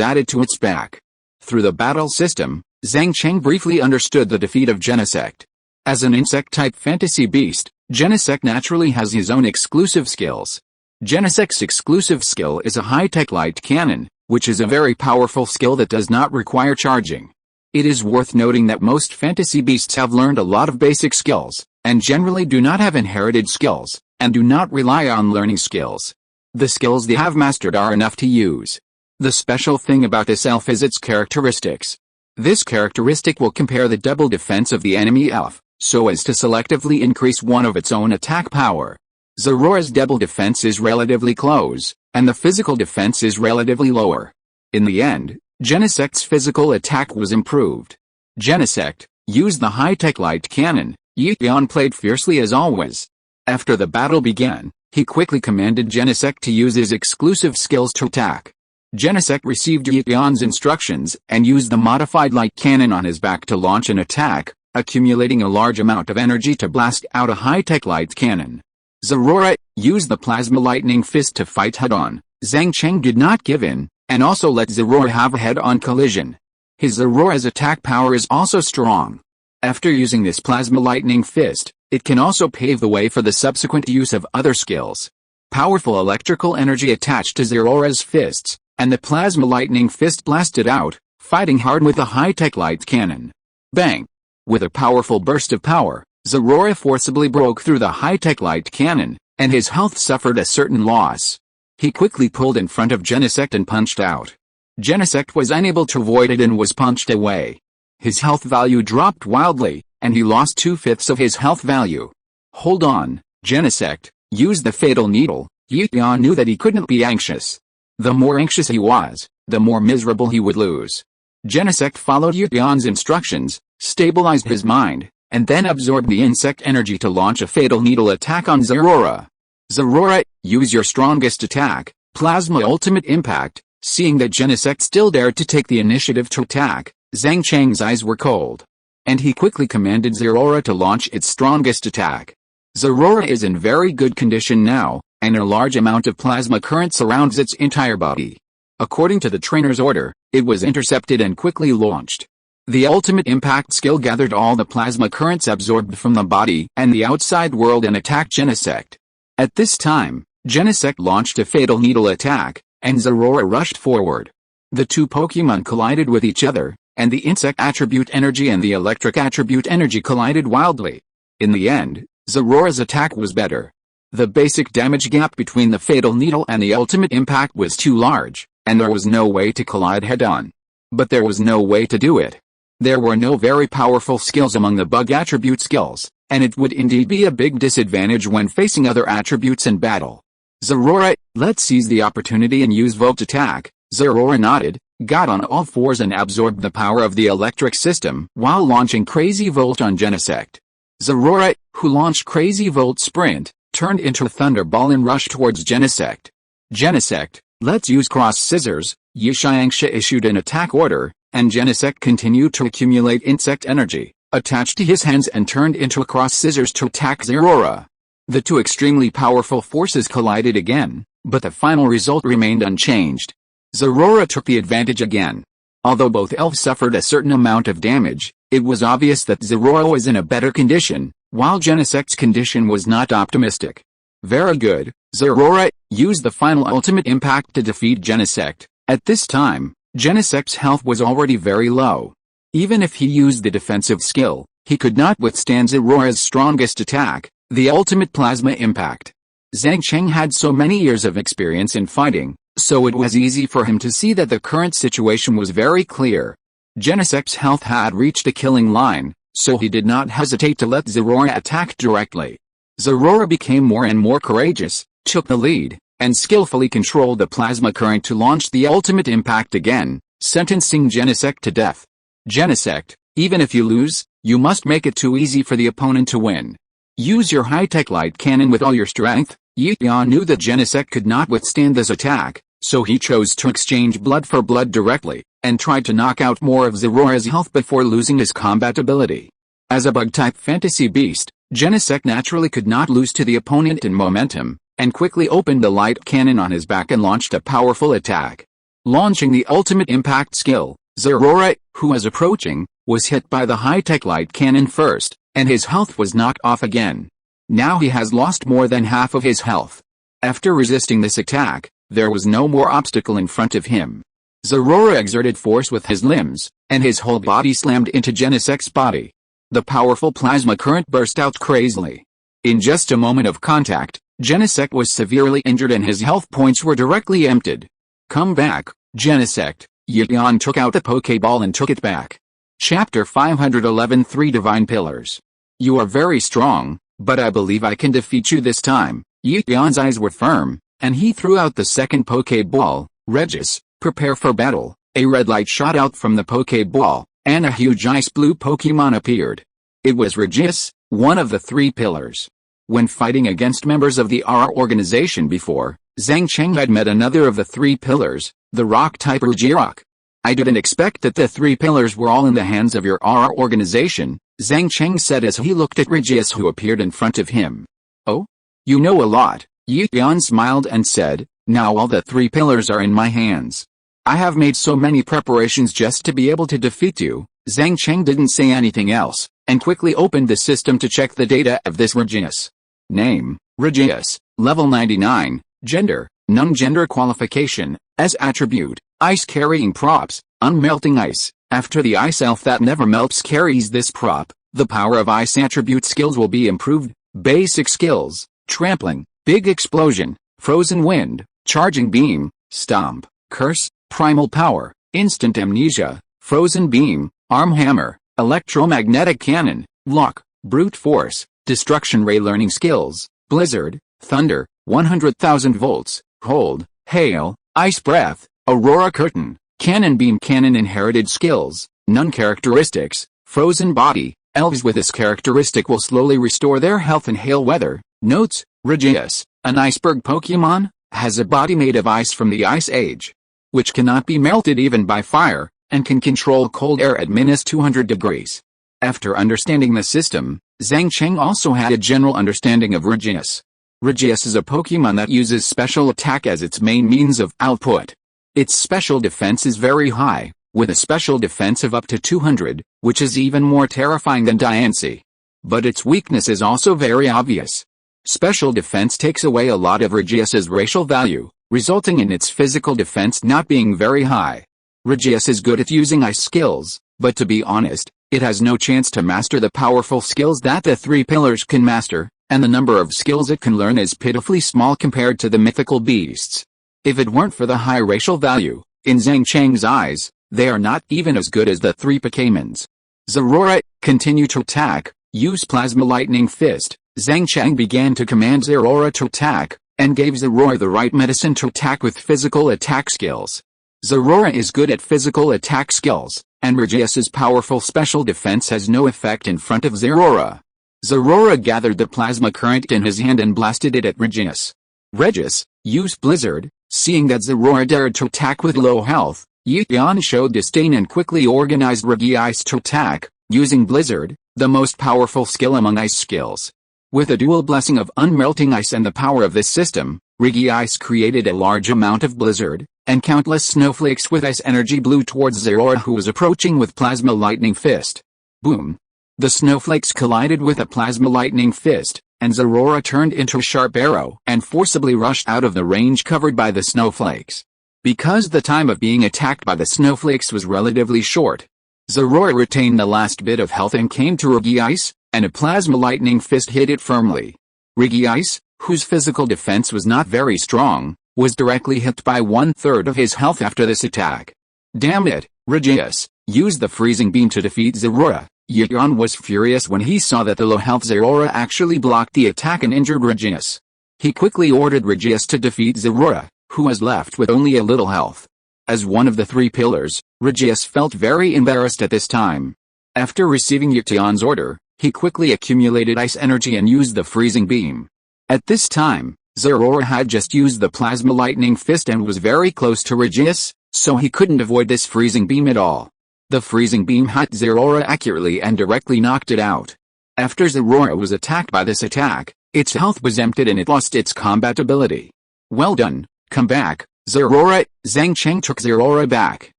added to its back. Through the battle system, Zhang Cheng briefly understood the defeat of Genesect. As an insect-type fantasy beast, Genesect naturally has his own exclusive skills. Genesect's exclusive skill is a high-tech light cannon, which is a very powerful skill that does not require charging. It is worth noting that most fantasy beasts have learned a lot of basic skills, and generally do not have inherited skills, and do not rely on learning skills. The skills they have mastered are enough to use. The special thing about this elf is its characteristics. This characteristic will compare the double defense of the enemy elf, so as to selectively increase one of its own attack power. Zoroark's double defense is relatively close, and the physical defense is relatively lower. In the end, Genesect's physical attack was improved. Genesect used the high-tech light cannon. Yeon played fiercely as always. After the battle began, he quickly commanded Genesect to use his exclusive skills to attack. Genesect received Yeon's instructions and used the modified light cannon on his back to launch an attack, accumulating a large amount of energy to blast out a high-tech light cannon. Zoroark used the plasma lightning fist to fight head-on. Zhang Cheng did not give in, and also let Zoroark have a head-on collision. His Zoroark's attack power is also strong. After using this plasma lightning fist, it can also pave the way for the subsequent use of other skills. Powerful electrical energy attached to Zoroark's fists, and the plasma lightning fist blasted out, fighting hard with the high-tech light cannon. Bang! With a powerful burst of power, Zoroark forcibly broke through the high-tech light cannon, and his health suffered a certain loss. He quickly pulled in front of Genesect and punched out. Genesect was unable to avoid it and was punched away. His health value dropped wildly, and he lost 2/5 of his health value. Hold on, Genesect, use the fatal needle. Yeon knew that he couldn't be anxious. The more anxious he was, the more miserable he would lose. Genesect followed Yeon's instructions, stabilized his mind, and then absorbed the insect energy to launch a fatal needle attack on Zoroark. Zoroark, use your strongest attack, Plasma Ultimate Impact. Seeing that Genesect still dared to take the initiative to attack, Zhang Cheng's eyes were cold. And he quickly commanded Zoroark to launch its strongest attack. Zoroark is in very good condition now, and a large amount of plasma current surrounds its entire body. According to the trainer's order, it was intercepted and quickly launched. The Ultimate Impact skill gathered all the plasma currents absorbed from the body and the outside world and attacked Genesect. At this time, Genesect launched a fatal needle attack, and Zoroark rushed forward. The two Pokémon collided with each other, and the insect attribute energy and the electric attribute energy collided wildly. In the end, Zoroark's attack was better. The basic damage gap between the fatal needle and the ultimate impact was too large, and there was no way to collide head-on. But there was no way to do it. There were no very powerful skills among the bug attribute skills, and it would indeed be a big disadvantage when facing other attributes in battle. Zoroark, let's seize the opportunity and use Volt Attack. Zoroark nodded, got on all fours and absorbed the power of the electric system while launching Crazy Volt on Genesect. Zoroark, who launched Crazy Volt Sprint, turned into a Thunderball and rushed towards Genesect. Genesect, let's use Cross Scissors. Yixiangsha issued an attack order, and Genesect continued to accumulate insect energy, attached to his hands and turned into a Cross Scissors to attack Zoroark. The two extremely powerful forces collided again, but the final result remained unchanged. Zoroark took the advantage again. Although both elves suffered a certain amount of damage, it was obvious that Zoroark was in a better condition, while Genesect's condition was not optimistic. Very good, Zoroark, use the final ultimate impact to defeat Genesect. At this time, Genesect's health was already very low. Even if he used the defensive skill, he could not withstand Zoroark's strongest attack, the ultimate plasma impact. Zhang Cheng had so many years of experience in fighting, so it was easy for him to see that the current situation was very clear. Genesect's health had reached a killing line, so he did not hesitate to let Zoroark attack directly. Zoroark became more and more courageous, took the lead, and skillfully controlled the plasma current to launch the ultimate impact again, sentencing Genesect to death. Genesect, even if you lose, you must make it too easy for the opponent to win. Use your high-tech light cannon with all your strength. Yiyan knew that Genesect could not withstand this attack, so he chose to exchange blood for blood directly, and tried to knock out more of Zorora's health before losing his combat ability. As a bug-type fantasy beast, Genesect naturally could not lose to the opponent in momentum, and quickly opened the light cannon on his back and launched a powerful attack. Launching the ultimate impact skill, Zorora, who was approaching, was hit by the high-tech light cannon first, and his health was knocked off again. Now he has lost more than half of his health. After resisting this attack, there was no more obstacle in front of him. Zorora exerted force with his limbs, and his whole body slammed into Genesect's body. The powerful plasma current burst out crazily. In just a moment of contact, Genesect was severely injured and his health points were directly emptied. Come back, Genesect. Yiyan took out the Pokeball and took it back. Chapter 511 3 Divine Pillars. You are very strong, but I believe I can defeat you this time. Yiyan's eyes were firm, and he threw out the second Pokeball. Regis, prepare for battle. A red light shot out from the Pokeball, and a huge ice-blue Pokemon appeared. It was Regis, one of the three pillars. When fighting against members of the Aura organization before, Zhang Cheng had met another of the three pillars, the rock-type Regirock. I didn't expect that the three pillars were all in the hands of your Aura organization, Zhang Cheng said as he looked at Regis who appeared in front of him. Oh? You know a lot, Yiyan smiled and said, now all the three pillars are in my hands. I have made so many preparations just to be able to defeat you. Zhang Cheng didn't say anything else, and quickly opened the system to check the data of this Regis. Name, Regis, level 99, gender, none gender qualification, as attribute, ice carrying props, unmelting ice. After the ice elf that never melts carries this prop, the power of ice attribute skills will be improved. Basic skills, trampling, big explosion, frozen wind, charging beam, stomp, curse, primal power, instant amnesia, frozen beam, arm hammer, electromagnetic cannon, lock, brute force, destruction ray learning skills, blizzard, thunder, 100,000 volts, hold, hail, ice breath, aurora curtain, cannon beam cannon inherited skills, none characteristics, frozen body, elves with this characteristic will slowly restore their health in hail weather. Notes, Regis, an iceberg Pokemon, has a body made of ice from the Ice Age, which cannot be melted even by fire, and can control cold air at -200 degrees. After understanding the system, Zhang Cheng also had a general understanding of Regis. Regis is a Pokemon that uses special attack as its main means of output. Its special defense is very high, with a special defense of up to 200, which is even more terrifying than Diancie. But its weakness is also very obvious. Special defense takes away a lot of Regis's racial value, resulting in its physical defense not being very high. Regis is good at using ice skills, but to be honest, it has no chance to master the powerful skills that the three pillars can master, and the number of skills it can learn is pitifully small compared to the mythical beasts. If it weren't for the high racial value, in Zhang Cheng's eyes, they are not even as good as the three Pokémons. Zorora, continue to attack, use Plasma Lightning Fist. Zhang Cheng began to command Zorora to attack, and gave Zorora the right medicine to attack with physical attack skills. Zorora is good at physical attack skills, and Regis's powerful special defense has no effect in front of Zorora. Zorora gathered the plasma current in his hand and blasted it at Regis. Regis, use Blizzard. Seeing that Zorora dared to attack with low health, Yiyan showed disdain and quickly organized Regis to attack, using Blizzard, the most powerful skill among ice skills. With a dual blessing of unmelting ice and the power of this system, Regis created a large amount of Blizzard, and countless snowflakes with ice energy blew towards Zorora who was approaching with Plasma Lightning Fist. Boom! The snowflakes collided with a Plasma Lightning Fist, and Zorora turned into a sharp arrow and forcibly rushed out of the range covered by the snowflakes. Because the time of being attacked by the snowflakes was relatively short, Zorora retained the last bit of health and came to Regis, and a Plasma Lightning Fist hit it firmly. Regis, whose physical defense was not very strong, was directly hit by 1/3 of his health after this attack. Damn it, Regis, use the freezing beam to defeat Zorora. Yiyan was furious when he saw that the low-health Zorora actually blocked the attack and injured Regis. He quickly ordered Regius to defeat Zeraora, who was left with only a little health. As one of the three pillars, Regius felt very embarrassed at this time. After receiving Yution's order, he quickly accumulated ice energy and used the freezing beam. At this time, Zeraora had just used the plasma lightning fist and was very close to Regius, so he couldn't avoid this freezing beam at all. The freezing beam hit Zeraora accurately and directly knocked it out. After Zeraora was attacked by this attack, its health was emptied and it lost its combat ability. Well done, come back, Zeraora. Zhang Cheng took Zeraora back.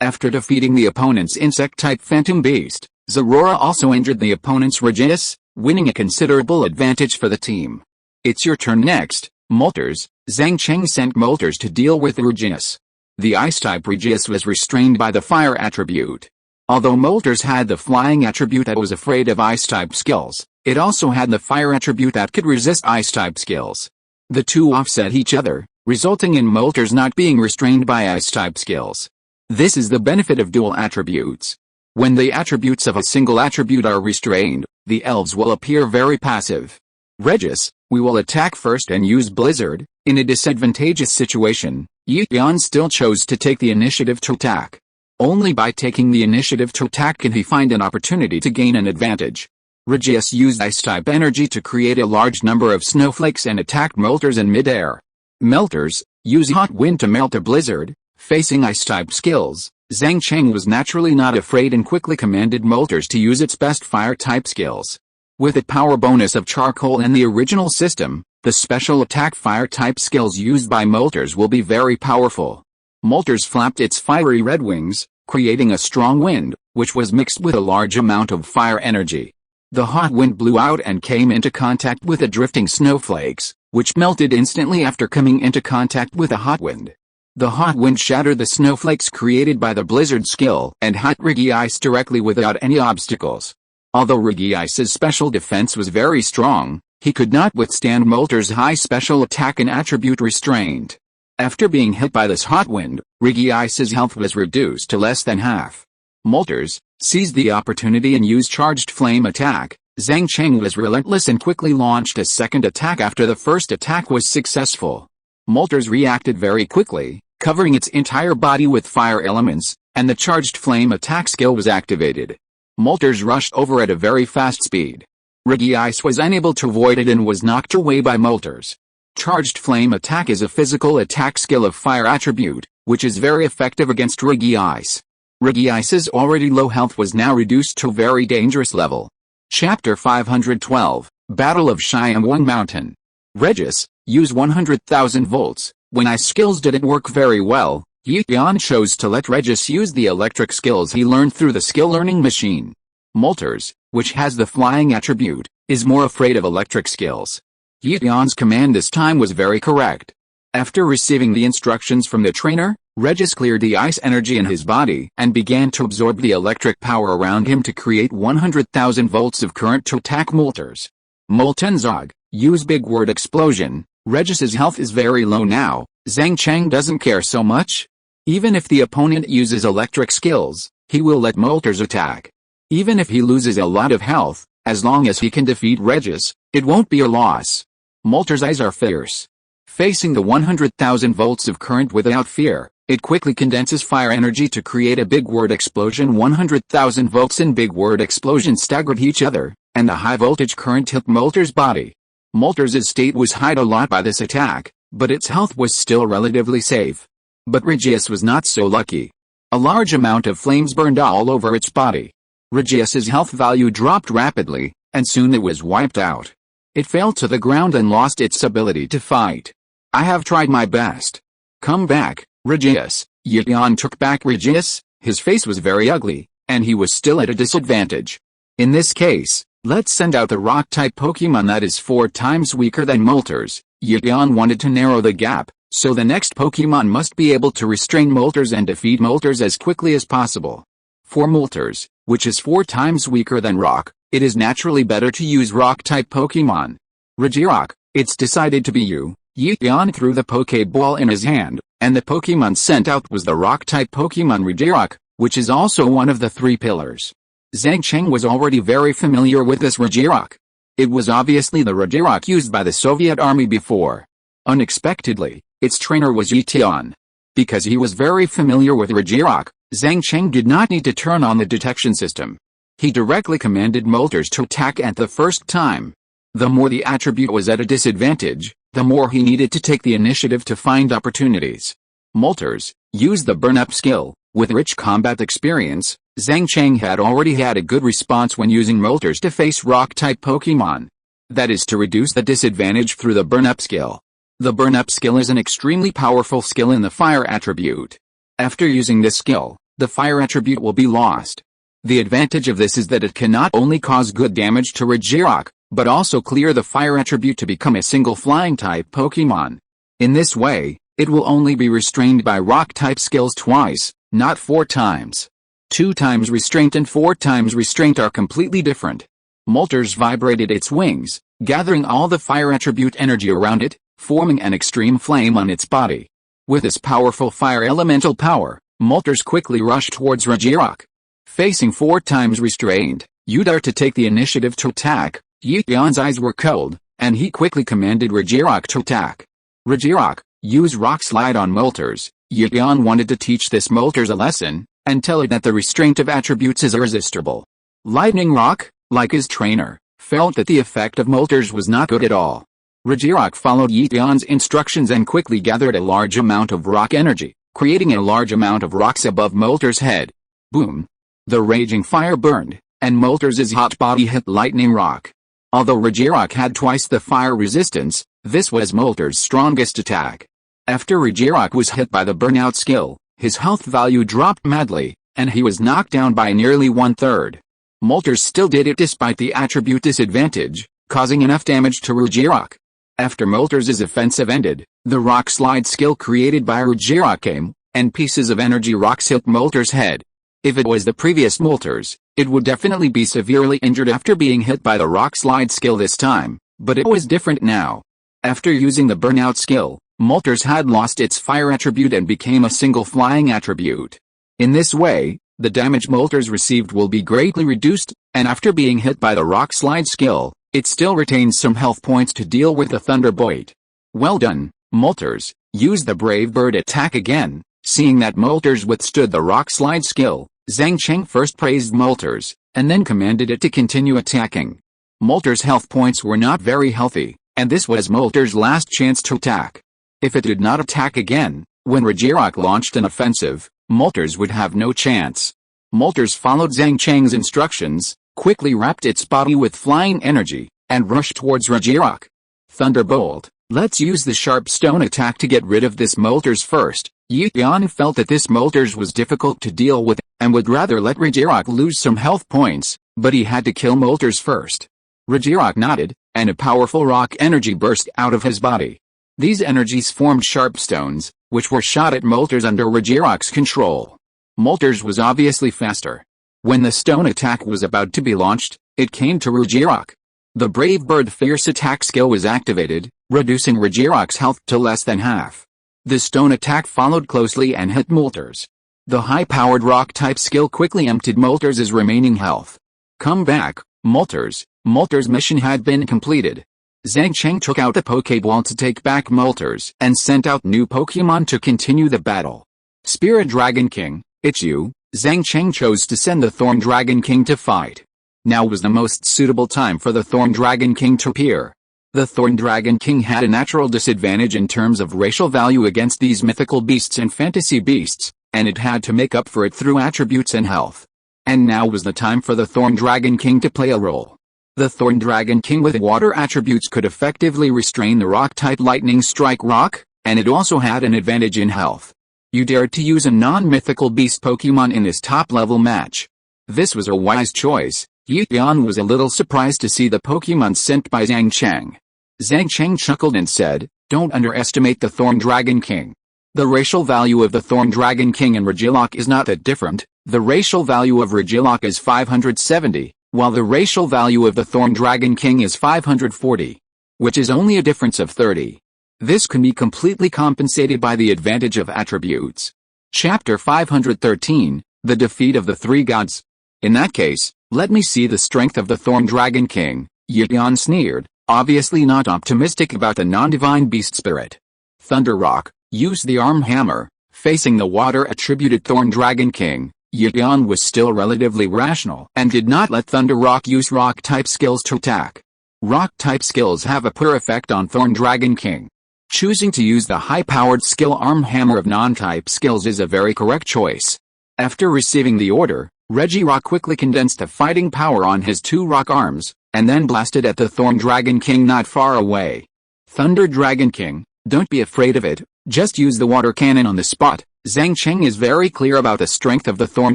After defeating the opponent's insect-type Phantom Beast, Zeraora also injured the opponent's Regius, winning a considerable advantage for the team. It's your turn next, Moltres. Zhang Cheng sent Moltres to deal with Regius. The Ice-type Regius was restrained by the Fire attribute. Although Moltres had the Flying attribute that was afraid of Ice-type skills, it also had the Fire attribute that could resist Ice-type skills. The two offset each other, resulting in Moltres not being restrained by Ice-type skills. This is the benefit of dual attributes. When the attributes of a single attribute are restrained, the elves will appear very passive. Regius, we will attack first and use Blizzard. In a disadvantageous situation, Yution still chose to take the initiative to attack. Only by taking the initiative to attack can he find an opportunity to gain an advantage. Regius used Ice-type energy to create a large number of snowflakes and attacked Moltres in mid-air. Moltres, use Hot Wind to melt a blizzard. Facing Ice-type skills, Zhang Cheng was naturally not afraid and quickly commanded Moltres to use its best Fire-type skills. With a power bonus of Charcoal in the original system, the special attack Fire-type skills used by Moltres will be very powerful. Moltres flapped its fiery red wings, creating a strong wind, which was mixed with a large amount of fire energy. The hot wind blew out and came into contact with the drifting snowflakes, which melted instantly after coming into contact with the hot wind. The hot wind shattered the snowflakes created by the blizzard skill and hit Regius directly without any obstacles. Although Regius's special defense was very strong, he could not withstand Moltres' high special attack and attribute restraint. After being hit by this hot wind, Regius's health was reduced to less than half. Moltres seized the opportunity and used charged flame attack. Zhang Cheng was relentless and quickly launched a second attack after the first attack was successful. Moltres reacted very quickly, covering its entire body with fire elements, and the charged flame attack skill was activated. Moltres rushed over at a very fast speed. Regius was unable to avoid it and was knocked away by Moltres. Charged flame attack is a physical attack skill of fire attribute, which is very effective against Regius. Regius's already low health was now reduced to a very dangerous level. Chapter 512, Battle of Xiangwang Mountain. Regius, use 100,000 volts. When ice skills didn't work very well, Yution chose to let Regius use the electric skills he learned through the skill learning machine. Moltres, which has the flying attribute, is more afraid of electric skills. Yution's command this time was very correct. After receiving the instructions from the trainer, Regius cleared the ice energy in his body and began to absorb the electric power around him to create 100,000 volts of current to attack Moltres. Molten Zog, use Big Word Explosion. Regius's health is very low now. Zhang Cheng doesn't care so much. Even if the opponent uses electric skills, he will let Moltres attack. Even if he loses a lot of health, as long as he can defeat Regius, it won't be a loss. Moltres' eyes are fierce. Facing the 100,000 volts of current without fear, it quickly condenses fire energy to create a Big Word Explosion. 100,000 volts and Big Word Explosion staggered each other, and the high voltage current hit Moltres' body. Moltres' state was hit a lot by this attack, but its health was still relatively safe. But Regius was not so lucky. A large amount of flames burned all over its body. Regius's health value dropped rapidly, and soon it was wiped out. It fell to the ground and lost its ability to fight. I have tried my best. Come back, Regius. Yution took back Regius. His face was very ugly, and he was still at a disadvantage. In this case, let's send out the rock-type Pokemon that is 4 times weaker than Moltres. Yution wanted to narrow the gap, so the next Pokemon must be able to restrain Moltres and defeat Moltres as quickly as possible. For Moltres, which is 4 times weaker than Rock, it is naturally better to use Rock-type Pokemon. Regirock, it's decided to be you. Yution threw the Pokeball in his hand, and the Pokemon sent out was the Rock-type Pokemon Regirock, which is also one of the 3 pillars. Zhang Cheng was already very familiar with this Regirock. It was obviously the Regirock used by the Soviet army before. Unexpectedly, its trainer was Yi Tian. Because he was very familiar with Regirock, Zhang Cheng did not need to turn on the detection system. He directly commanded Moltres to attack at the first time. The more the attribute was at a disadvantage, the more he needed to take the initiative to find opportunities. Moltres used the burn-up skill. With rich combat experience, Zhang Cheng had already had a good response when using Moltres to face rock-type Pokémon. That is to reduce the disadvantage through the burn-up skill. The burn-up skill is an extremely powerful skill in the fire attribute. After using this skill, the fire attribute will be lost. The advantage of this is that it can not only cause good damage to Regirock, but also clear the fire attribute to become a single flying-type Pokémon. In this way, it will only be restrained by rock-type skills twice, not 4 times. 2 times restraint and 4 times restraint are completely different. Moltres vibrated its wings, gathering all the fire attribute energy around it, forming an extreme flame on its body. With this powerful fire elemental power, Moltres quickly rushed towards Regirock. Facing 4 times restrained, you dare to take the initiative to attack. Yi Tian's eyes were cold, and he quickly commanded Regirock to attack. Regirock, use Rock Slide on Moltres. Yi Tian wanted to teach this Moltres a lesson, and tell it that the restraint of attributes is irresistible. Lightning Rock, like his trainer, felt that the effect of Moltres was not good at all. Regirock followed Yi Tian's instructions and quickly gathered a large amount of rock energy, creating a large amount of rocks above Moltres' head. Boom! The raging fire burned, and Moltres' hot body hit Lightning Rock. Although Regirock had twice the fire resistance, this was Moltres' strongest attack. After Regirock was hit by the burnout skill, his health value dropped madly, and he was knocked down by nearly 1/3. Moltres still did it despite the attribute disadvantage, causing enough damage to Regirock. After Moltres' offensive ended, the Rock Slide skill created by Regirock came, and pieces of energy rocks hit Moltres' head. If it was the previous Moltres, it would definitely be severely injured after being hit by the Rock Slide skill this time, but it was different now. After using the burnout skill, Moltres had lost its fire attribute and became a single flying attribute. In this way, the damage Moltres received will be greatly reduced, and after being hit by the Rock Slide skill, it still retains some health points to deal with the Thunderbolt. Well done, Moltres. Use the Brave Bird attack again. Seeing that Moltres withstood the Rock Slide skill, Zhang Cheng first praised Moltres, and then commanded it to continue attacking. Moltres' health points were not very healthy, and this was Moltres' last chance to attack. If it did not attack again, when Regirock launched an offensive, Moltres would have no chance. Moltres followed Zhang Cheng's instructions, quickly wrapped its body with flying energy, and rushed towards Regirock. Thunderbolt, let's use the sharp stone attack to get rid of this Moltres first. Yi Tian felt that this Moltres was difficult to deal with, and would rather let Regirock lose some health points, but he had to kill Moltres first. Regirock nodded, and a powerful rock energy burst out of his body. These energies formed sharp stones, which were shot at Moltres under Regirock's control. Moltres was obviously faster. When the stone attack was about to be launched, it came to Regirock. The Brave Bird Fierce attack skill was activated, reducing Regirock's health to less than half. The stone attack followed closely and hit Moltres. The high-powered rock-type skill quickly emptied Moltres' remaining health. Come back, Moltres. Moltres' mission had been completed. Zhang Cheng took out the Pokéball to take back Moltres and sent out new Pokémon to continue the battle. Spirit Dragon King, it's you. Zhang Cheng chose to send the Thorn Dragon King to fight. Now was the most suitable time for the Thorn Dragon King to appear. The Thorn Dragon King had a natural disadvantage in terms of racial value against these mythical beasts and fantasy beasts, and it had to make up for it through attributes and health. And now was the time for the Thorn Dragon King to play a role. The Thorn Dragon King with water attributes could effectively restrain the rock-type Lightning Strike Rock, and it also had an advantage in health. You dared to use a non-mythical beast Pokémon in this top-level match. This was a wise choice. Yi Tian was a little surprised to see the Pokémon sent by Zhang Cheng. Zhang Cheng chuckled and said, "Don't underestimate the Thorn Dragon King. The racial value of the Thorn Dragon King and Regirock is not that different. The racial value of Regirock is 570, while the racial value of the Thorn Dragon King is 540. Which is only a difference of 30. This can be completely compensated by the advantage of attributes." Chapter 513, The Defeat of the Three Gods. In that case, let me see the strength of the Thorn Dragon King. Yidian sneered, obviously not optimistic about the non-divine beast spirit. Thunder Rock, use the arm hammer. Facing the water-attributed Thorn Dragon King, Yidian was still relatively rational and did not let Thunder Rock use rock-type skills to attack. Rock-type skills have a poor effect on Thorn Dragon King. Choosing to use the high-powered skill arm hammer of non-type skills is a very correct choice. After receiving the order, Regirock quickly condensed the fighting power on his two rock arms, and then blasted at the Thorn Dragon King not far away. Thunder Dragon King, don't be afraid of it, just use the water cannon on the spot. Zhang Cheng is very clear about the strength of the Thorn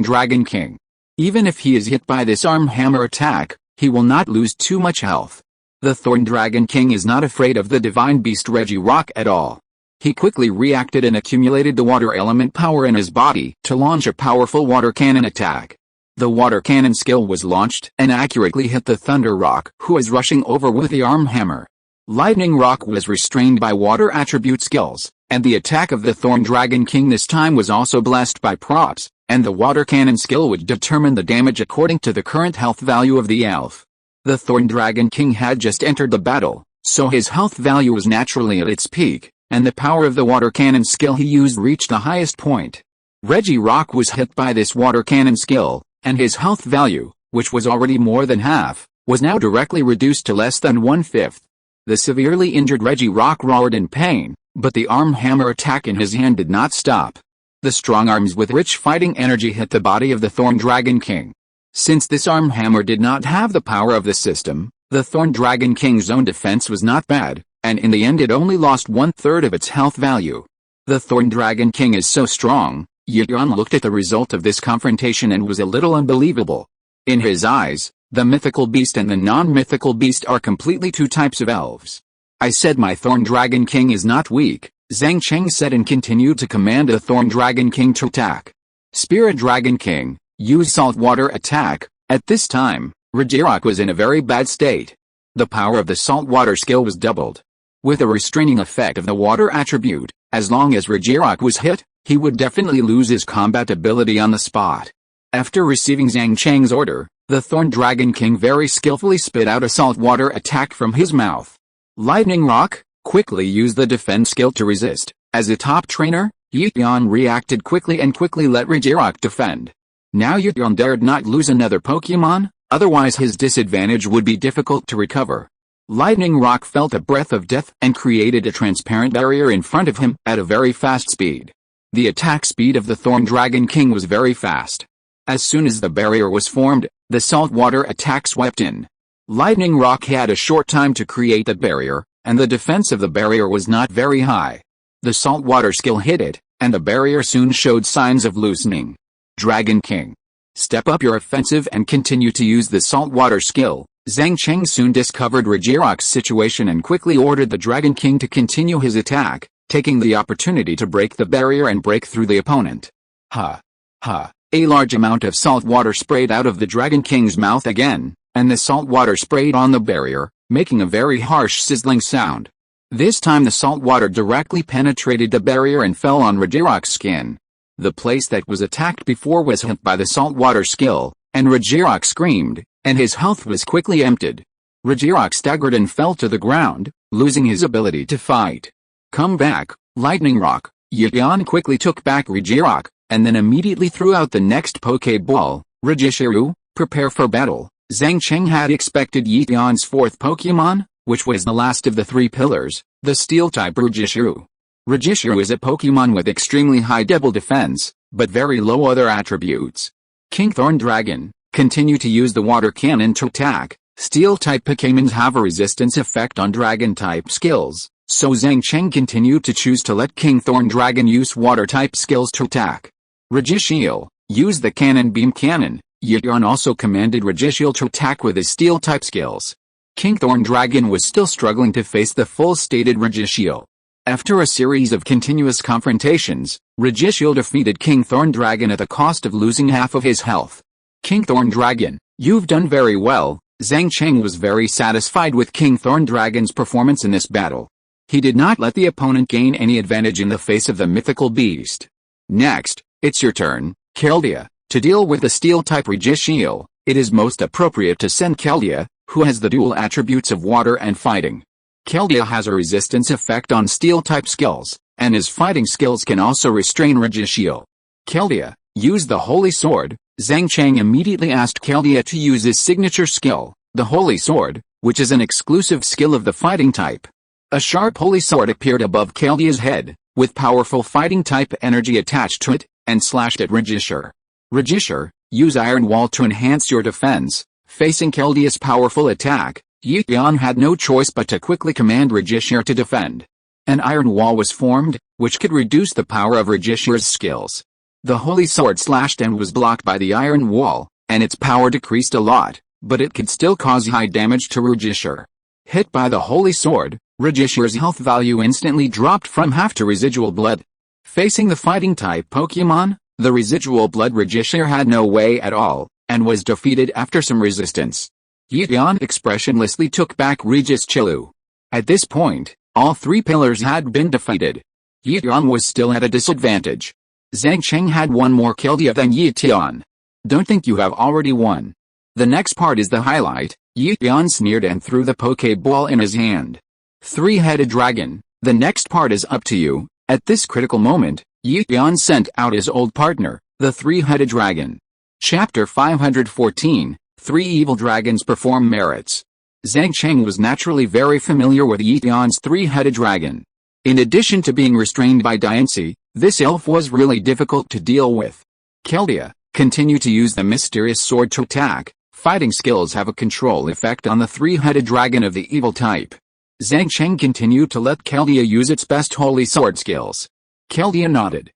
Dragon King. Even if he is hit by this arm hammer attack, he will not lose too much health. The Thorn Dragon King is not afraid of the divine beast Regirock at all. He quickly reacted and accumulated the water element power in his body to launch a powerful water cannon attack. The water cannon skill was launched and accurately hit the Thunder Rock, who was rushing over with the arm hammer. Lightning Rock was restrained by water attribute skills, and the attack of the Thorn Dragon King this time was also blessed by props, and the water cannon skill would determine the damage according to the current health value of the elf. The Thorn Dragon King had just entered the battle, so his health value was naturally at its peak, and the power of the water cannon skill he used reached the highest point. Regirock was hit by this water cannon skill, and his health value, which was already more than half, was now directly reduced to less than 1/5. The severely injured Regirock roared in pain, but the arm hammer attack in his hand did not stop. The strong arms with rich fighting energy hit the body of the Thorn Dragon King. Since this arm hammer did not have the power of the system, the Thorn Dragon King's own defense was not bad, and in the end it only lost 1/3 of its health value. The Thorn Dragon King is so strong. Yidian looked at the result of this confrontation and was a little unbelievable. In his eyes, the mythical beast and the non-mythical beast are completely two types of elves. I said my Thorn Dragon King is not weak, Zhang Cheng said and continued to command the Thorn Dragon King to attack. Spirit Dragon King, use saltwater attack. At this time, Regirock was in a very bad state. The power of the saltwater skill was doubled. With a restraining effect of the water attribute, as long as Regirock was hit, he would definitely lose his combat ability on the spot. After receiving Zhang Cheng's order, the Thorn Dragon King very skillfully spit out a saltwater attack from his mouth. Lightning Rock, quickly used the defense skill to resist. As a top trainer, Yidian reacted quickly and quickly let Regirock defend. Now Yidian dared not lose another Pokémon, otherwise his disadvantage would be difficult to recover. Lightning Rock felt a breath of death and created a transparent barrier in front of him at a very fast speed. The attack speed of the Thorn Dragon King was very fast. As soon as the barrier was formed, the saltwater attack swept in. Lightning Rock had a short time to create the barrier, and the defense of the barrier was not very high. The saltwater skill hit it, and the barrier soon showed signs of loosening. Dragon King, step up your offensive and continue to use the saltwater skill. Zhang Cheng soon discovered Regirock's situation and quickly ordered the Dragon King to continue his attack, taking the opportunity to break the barrier and break through the opponent. Ha! Ha! A large amount of salt water sprayed out of the Dragon King's mouth again, and the salt water sprayed on the barrier, making a very harsh sizzling sound. This time the salt water directly penetrated the barrier and fell on Regirock's skin. The place that was attacked before was hit by the saltwater skill, and Regirock screamed, and his health was quickly emptied. Regirock staggered and fell to the ground, losing his ability to fight. Come back, Lightning Rock. Yidian quickly took back Regirock, and then immediately threw out the next Pokeball. Regishiru, prepare for battle. Zhang Cheng had expected Yidian's fourth Pokemon, which was the last of the three pillars, the Steel-type Regishiru. Regishiru is a Pokemon with extremely high double defense, but very low other attributes. King Thorn Dragon, continue to use the water cannon to attack. Steel-type Pokemons have a resistance effect on Dragon-type skills, so Zhang Cheng continued to choose to let King Thorn Dragon use water-type skills to attack. Regishield, use the Cannon Beam Cannon. Yidian also commanded Regishield to attack with his Steel-type skills. King Thorn Dragon was still struggling to face the full-stated Regishield. After a series of continuous confrontations, Regishield defeated King Thorn Dragon at the cost of losing half of his health. King Thorn Dragon, you've done very well. Zhang Cheng was very satisfied with King Thorn Dragon's performance in this battle. He did not let the opponent gain any advantage in the face of the mythical beast. Next, it's your turn, Keldea. To deal with the Steel-type Regishield, it is most appropriate to send Keldea, who has the dual attributes of water and fighting. Keldeo has a resistance effect on steel-type skills, and his fighting skills can also restrain Registeel. Keldeo, use the Holy Sword. Zhang Cheng immediately asked Keldeo to use his signature skill, the Holy Sword, which is an exclusive skill of the fighting type. A sharp holy sword appeared above Keldeo's head, with powerful fighting type energy attached to it, and slashed at Registeel. Registeel, use Iron Wall to enhance your defense. Facing Keldeo's powerful attack, Yi Tian had no choice but to quickly command Registeel to defend. An Iron Wall was formed, which could reduce the power of Registeel's skills. The Holy Sword slashed and was blocked by the Iron Wall, and its power decreased a lot, but it could still cause high damage to Registeel. Hit by the Holy Sword, Registeel's health value instantly dropped from half to residual blood. Facing the fighting type Pokémon, the residual blood Registeel had no way at all, and was defeated after some resistance. Yi Tian expressionlessly took back Registeel. At this point, all three pillars had been defeated. Yi Tian was still at a disadvantage. Zhang Cheng had one more Keldeo than Yi Tian. Don't think you have already won. The next part is the highlight. Yi Tian sneered and threw the Pokeball in his hand. Three-headed dragon, the next part is up to you. At this critical moment, Yi Tian sent out his old partner, the three-headed dragon. Chapter 514, Three Evil Dragons Perform Merits. Zhang Cheng was naturally very familiar with Yi Tian's three-headed dragon. In addition to being restrained by Diancie, this elf was really difficult to deal with. Keldeo, continue to use the mysterious sword to attack. Fighting skills have a control effect on the three-headed dragon of the evil type. Zhang Cheng continued to let Keldeo use its best holy sword skills. Keldeo nodded.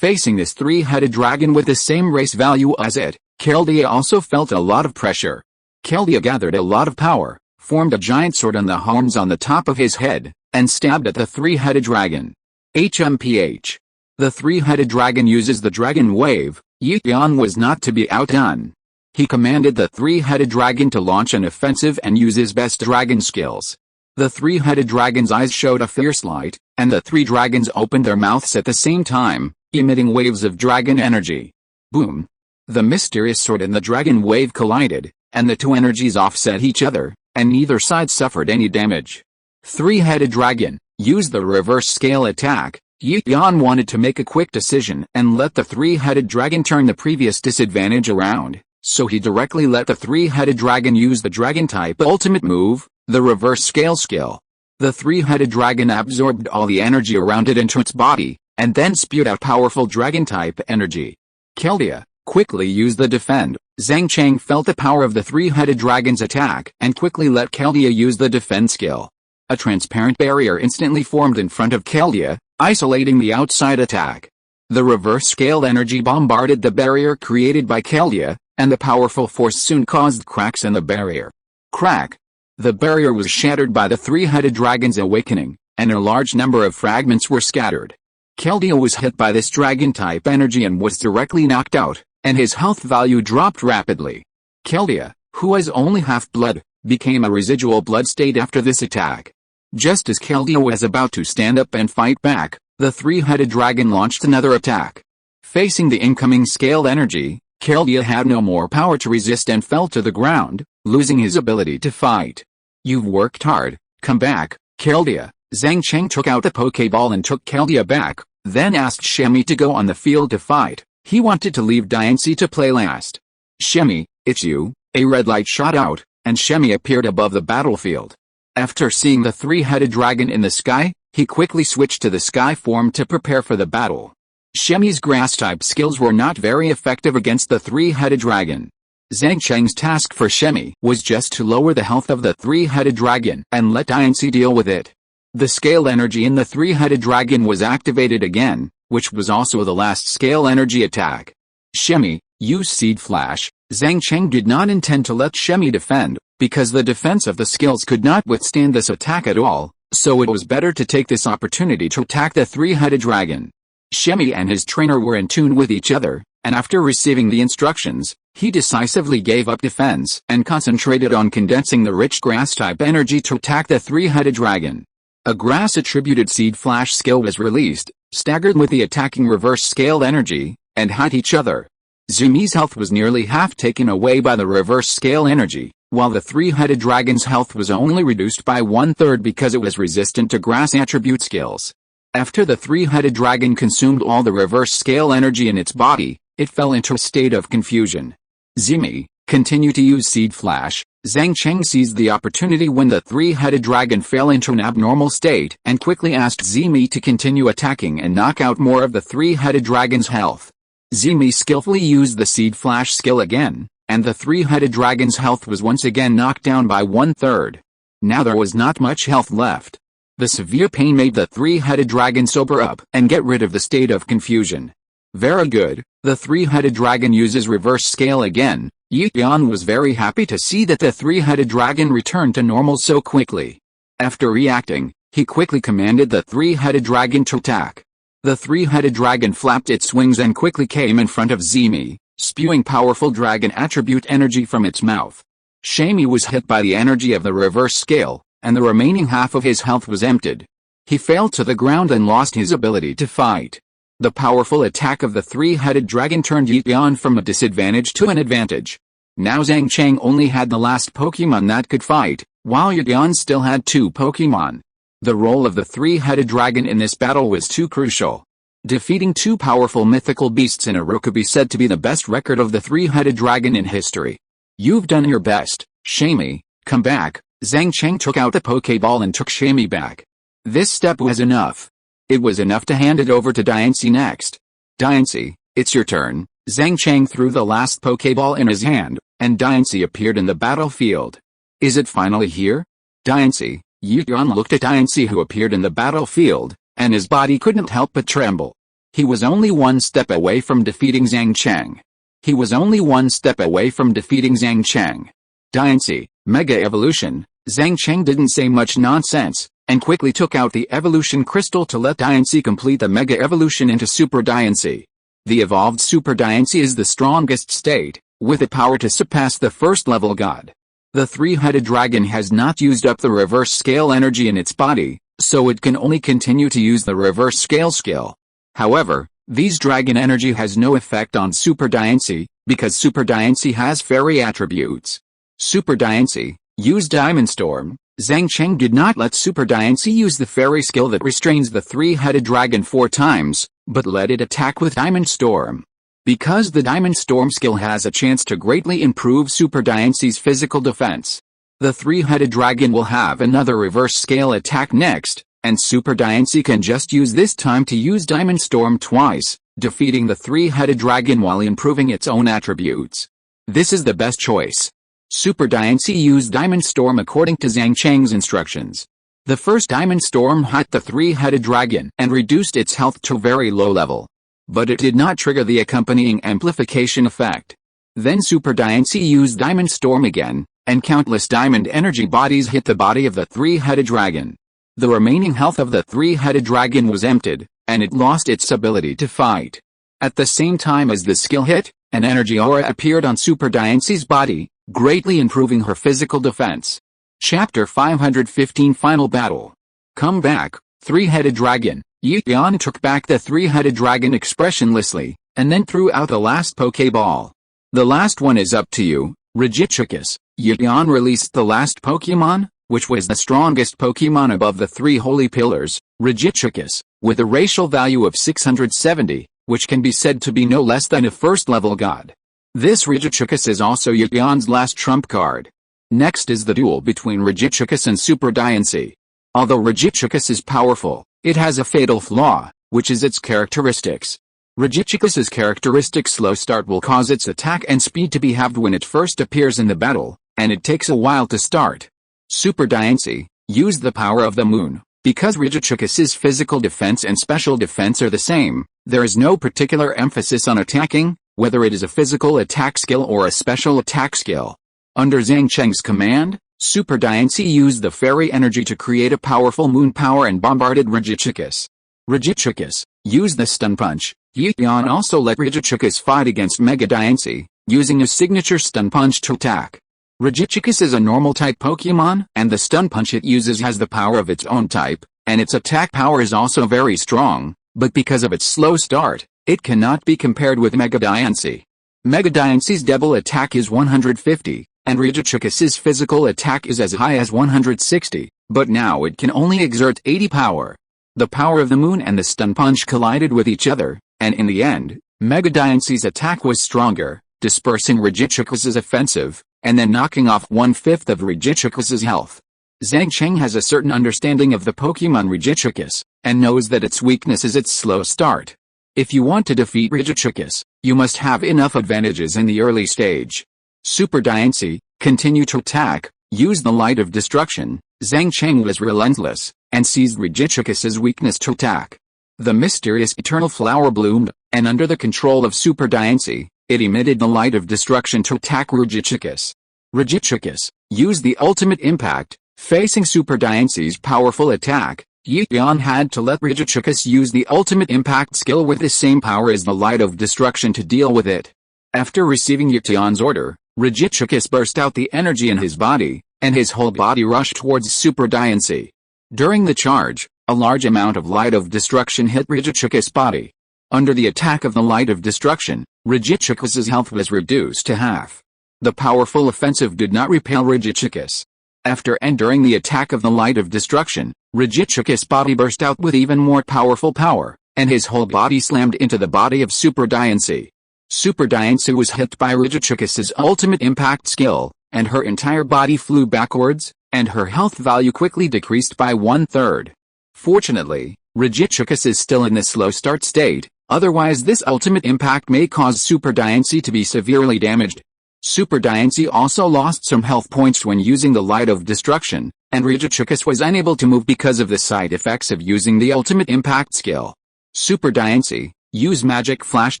Facing this three-headed dragon with the same race value as it, Keldeo also felt a lot of pressure. Keldeo gathered a lot of power, formed a giant sword on the horns on the top of his head, and stabbed at the three-headed dragon. HMPH. The three-headed dragon uses the dragon wave. Yi Tian was not to be outdone. He commanded the three-headed dragon to launch an offensive and use his best dragon skills. The three-headed dragon's eyes showed a fierce light, and the three dragons opened their mouths at the same time, emitting waves of dragon energy. Boom! The mysterious sword and the dragon wave collided, and the two energies offset each other, and neither side suffered any damage. Three-headed dragon, use the reverse scale attack. Yi Tian wanted to make a quick decision and let the three-headed dragon turn the previous disadvantage around, so he directly let the three-headed dragon use the dragon-type ultimate move, the reverse scale skill. The three-headed dragon absorbed all the energy around it into its body, and then spewed out powerful dragon-type energy. Keldeo, quickly use the defend. Zhang Cheng felt the power of the three-headed dragon's attack and quickly let Keldeo use the defend skill. A transparent barrier instantly formed in front of Keldeo, isolating the outside attack. The reverse scale energy bombarded the barrier created by Keldeo, and the powerful force soon caused cracks in the barrier. Crack! The barrier was shattered by the three-headed dragon's awakening, and a large number of fragments were scattered. Keldeo was hit by this dragon-type energy and was directly knocked out, and his health value dropped rapidly. Keldeo, who has only half blood, became a residual blood state after this attack. Just as Keldeo was about to stand up and fight back, the three-headed dragon launched another attack. Facing the incoming scaled energy, Keldeo had no more power to resist and fell to the ground, losing his ability to fight. You've worked hard, come back, Keldeo. Zhang Cheng took out the Pokeball and took Keldeo back, then asked Shemi to go on the field to fight. He wanted to leave Diancie to play last. Shemi, it's you. A red light shot out, and Shemi appeared above the battlefield. After seeing the three-headed dragon in the sky, he quickly switched to the sky form to prepare for the battle. Shemi's grass-type skills were not very effective against the three-headed dragon. Zhang Cheng's task for Shemi was just to lower the health of the three-headed dragon and let Diancie deal with it. The scale energy in the three-headed dragon was activated again, which was also the last scale energy attack. Shemi, use Seed Flash. Zhang Cheng did not intend to let Shemi defend, because the defense of the skills could not withstand this attack at all, so it was better to take this opportunity to attack the three-headed dragon. Shemi and his trainer were in tune with each other, and after receiving the instructions, he decisively gave up defense and concentrated on condensing the rich grass-type energy to attack the three-headed dragon. A grass-attributed Seed Flash skill was released, staggered with the attacking reverse scaled energy, and hit each other. Zumi's health was nearly half taken away by the reverse scale energy, while the three-headed dragon's health was only reduced by 1/3 because it was resistant to grass attribute skills. After the three-headed dragon consumed all the reverse scale energy in its body, it fell into a state of confusion. Zimi, continue to use Seed Flash. Zhang Cheng seized the opportunity when the three-headed dragon fell into an abnormal state and quickly asked Zimi to continue attacking and knock out more of the three-headed dragon's health. Zimi skillfully used the Seed Flash skill again, and the three-headed dragon's health was once again knocked down by 1/3. Now there was not much health left. The severe pain made the three-headed dragon sober up and get rid of the state of confusion. Very good, the three-headed dragon uses reverse scale again. Yi Yan was very happy to see that the three-headed dragon returned to normal so quickly. After reacting, he quickly commanded the three-headed dragon to attack. The three-headed dragon flapped its wings and quickly came in front of Zimi, spewing powerful dragon attribute energy from its mouth. Shami was hit by the energy of the reverse scale, and the remaining half of his health was emptied. He fell to the ground and lost his ability to fight. The powerful attack of the three-headed dragon turned Yi Yan from a disadvantage to an advantage. Now Zhang Cheng only had the last Pokémon that could fight, while Yi Yan still had 2 Pokémon. The role of the three-headed dragon in this battle was too crucial. Defeating 2 powerful mythical beasts in a row could be said to be the best record of the three-headed dragon in history. You've done your best, Shami, come back. Zhang Cheng took out the Pokéball and took Shami back. This step was enough. It was enough to hand it over to Diancie next. Diancie, it's your turn. Zhang Cheng threw the last Pokéball in his hand, and Diancie appeared in the battlefield. Is it finally here? Diancie. Yi Yan looked at Diancie who appeared in the battlefield, and his body couldn't help but tremble. He was only one step away from defeating Zhang Cheng. He was only one step away from defeating Zhang Cheng. Diancie, Mega Evolution. Zhang Cheng didn't say much nonsense, and quickly took out the evolution crystal to let Diancie complete the Mega Evolution into Super Diancie. The evolved Super Diancie is the strongest state, with the power to surpass the first-level god. The three-headed dragon has not used up the reverse scale energy in its body, so it can only continue to use the reverse scale skill. However, these dragon energy has no effect on Super Diancie, because Super Diancie has fairy attributes. Super Diancie, use Diamond Storm. Zhang Cheng did not let Super Diancie use the fairy skill that restrains the three-headed dragon 4 times, but let it attack with Diamond Storm. Because the Diamond Storm skill has a chance to greatly improve Super Diancie's physical defense. The three-headed dragon will have another reverse scale attack next, and Super Diancie can just use this time to use Diamond Storm twice, defeating the three-headed dragon while improving its own attributes. This is the best choice. Super Diancie used Diamond Storm according to Zhang Cheng's instructions. The first Diamond Storm hit the three-headed dragon and reduced its health to very low level. But it did not trigger the accompanying amplification effect. Then Super Diancie used Diamond Storm again, and countless diamond energy bodies hit the body of the three-headed dragon. The remaining health of the three-headed dragon was emptied, and it lost its ability to fight. At the same time as the skill hit, an energy aura appeared on Super Diancie's body, greatly improving her physical defense. Chapter 515 Final Battle. Come back, three-headed dragon. Yi Yan took back the three-headed dragon expressionlessly, and then threw out the last Pokéball. The last one is up to you, Regitricus. Yi Yan released the last Pokémon, which was the strongest Pokémon above the 3 holy pillars, Regitricus, with a racial value of 670, which can be said to be no less than a first-level god. This Regitricus is also Yi Yan's last trump card. Next is the duel between Regitricus and Super Diancie. Although Regitricus is powerful, it has a fatal flaw, which is its characteristics. Regitricus's characteristic slow start will cause its attack and speed to be halved when it first appears in the battle, and it takes a while to start. Super Diancie, use the power of the moon. Because Regitricus's physical defense and special defense are the same, there is no particular emphasis on attacking, whether it is a physical attack skill or a special attack skill. Under Zhang Cheng's command, Super Diancie used the fairy energy to create a powerful moon power and bombarded Regitricus. Regitricus, use the stun punch. Yi Yan also let Regitricus fight against Mega Diancie, using a signature stun punch to attack. Regitricus is a normal type Pokémon, and the stun punch it uses has the power of its own type, and its attack power is also very strong, but because of its slow start, it cannot be compared with Mega Diancie. Mega Diancie's double attack is 150, and Reggichikis's physical attack is as high as 160, but now it can only exert 80 power. The power of the moon and the stun punch collided with each other, and in the end, Mega Diancy's attack was stronger, dispersing Reggichikis's offensive, and then knocking off 1/5 of Reggichikis's health. Zhang Cheng has a certain understanding of the Pokemon Reggichikis, and knows that its weakness is its slow start. If you want to defeat Reggichikis, you must have enough advantages in the early stage. Super Diancy, continue to attack, use the light of destruction. Zhang Cheng was relentless, and seized Reggichikis's weakness to attack. The mysterious eternal flower bloomed, and under the control of Super Diancy, it emitted the light of destruction to attack Reggichikis. Reggichikis used the ultimate impact. Facing Super Diancy's powerful attack, Yixian had to let Reggichikis use the ultimate impact skill with the same power as the light of destruction to deal with it. After receiving Yixian's order, Reggichikis burst out the energy in his body, and his whole body rushed towards Super Diancy. During the charge, a large amount of light of destruction hit Reggichikis' body. Under the attack of the light of destruction, Reggichikis's health was reduced to half. The powerful offensive did not repel Reggichikis. After and during the attack of the light of destruction, Reggichikis' body burst out with even more powerful power, and his whole body slammed into the body of Super Diancy. Super Diancy was hit by Reggichikis's ultimate impact skill, and her entire body flew backwards, and her health value quickly decreased by 1/3. Fortunately, Reggichikis is still in the slow start state, otherwise this ultimate impact may cause Super Diancy to be severely damaged. Super Diancy also lost some health points when using the light of destruction, and Reggichikis was unable to move because of the side effects of using the ultimate impact skill. Super Diancy, use Magic Flash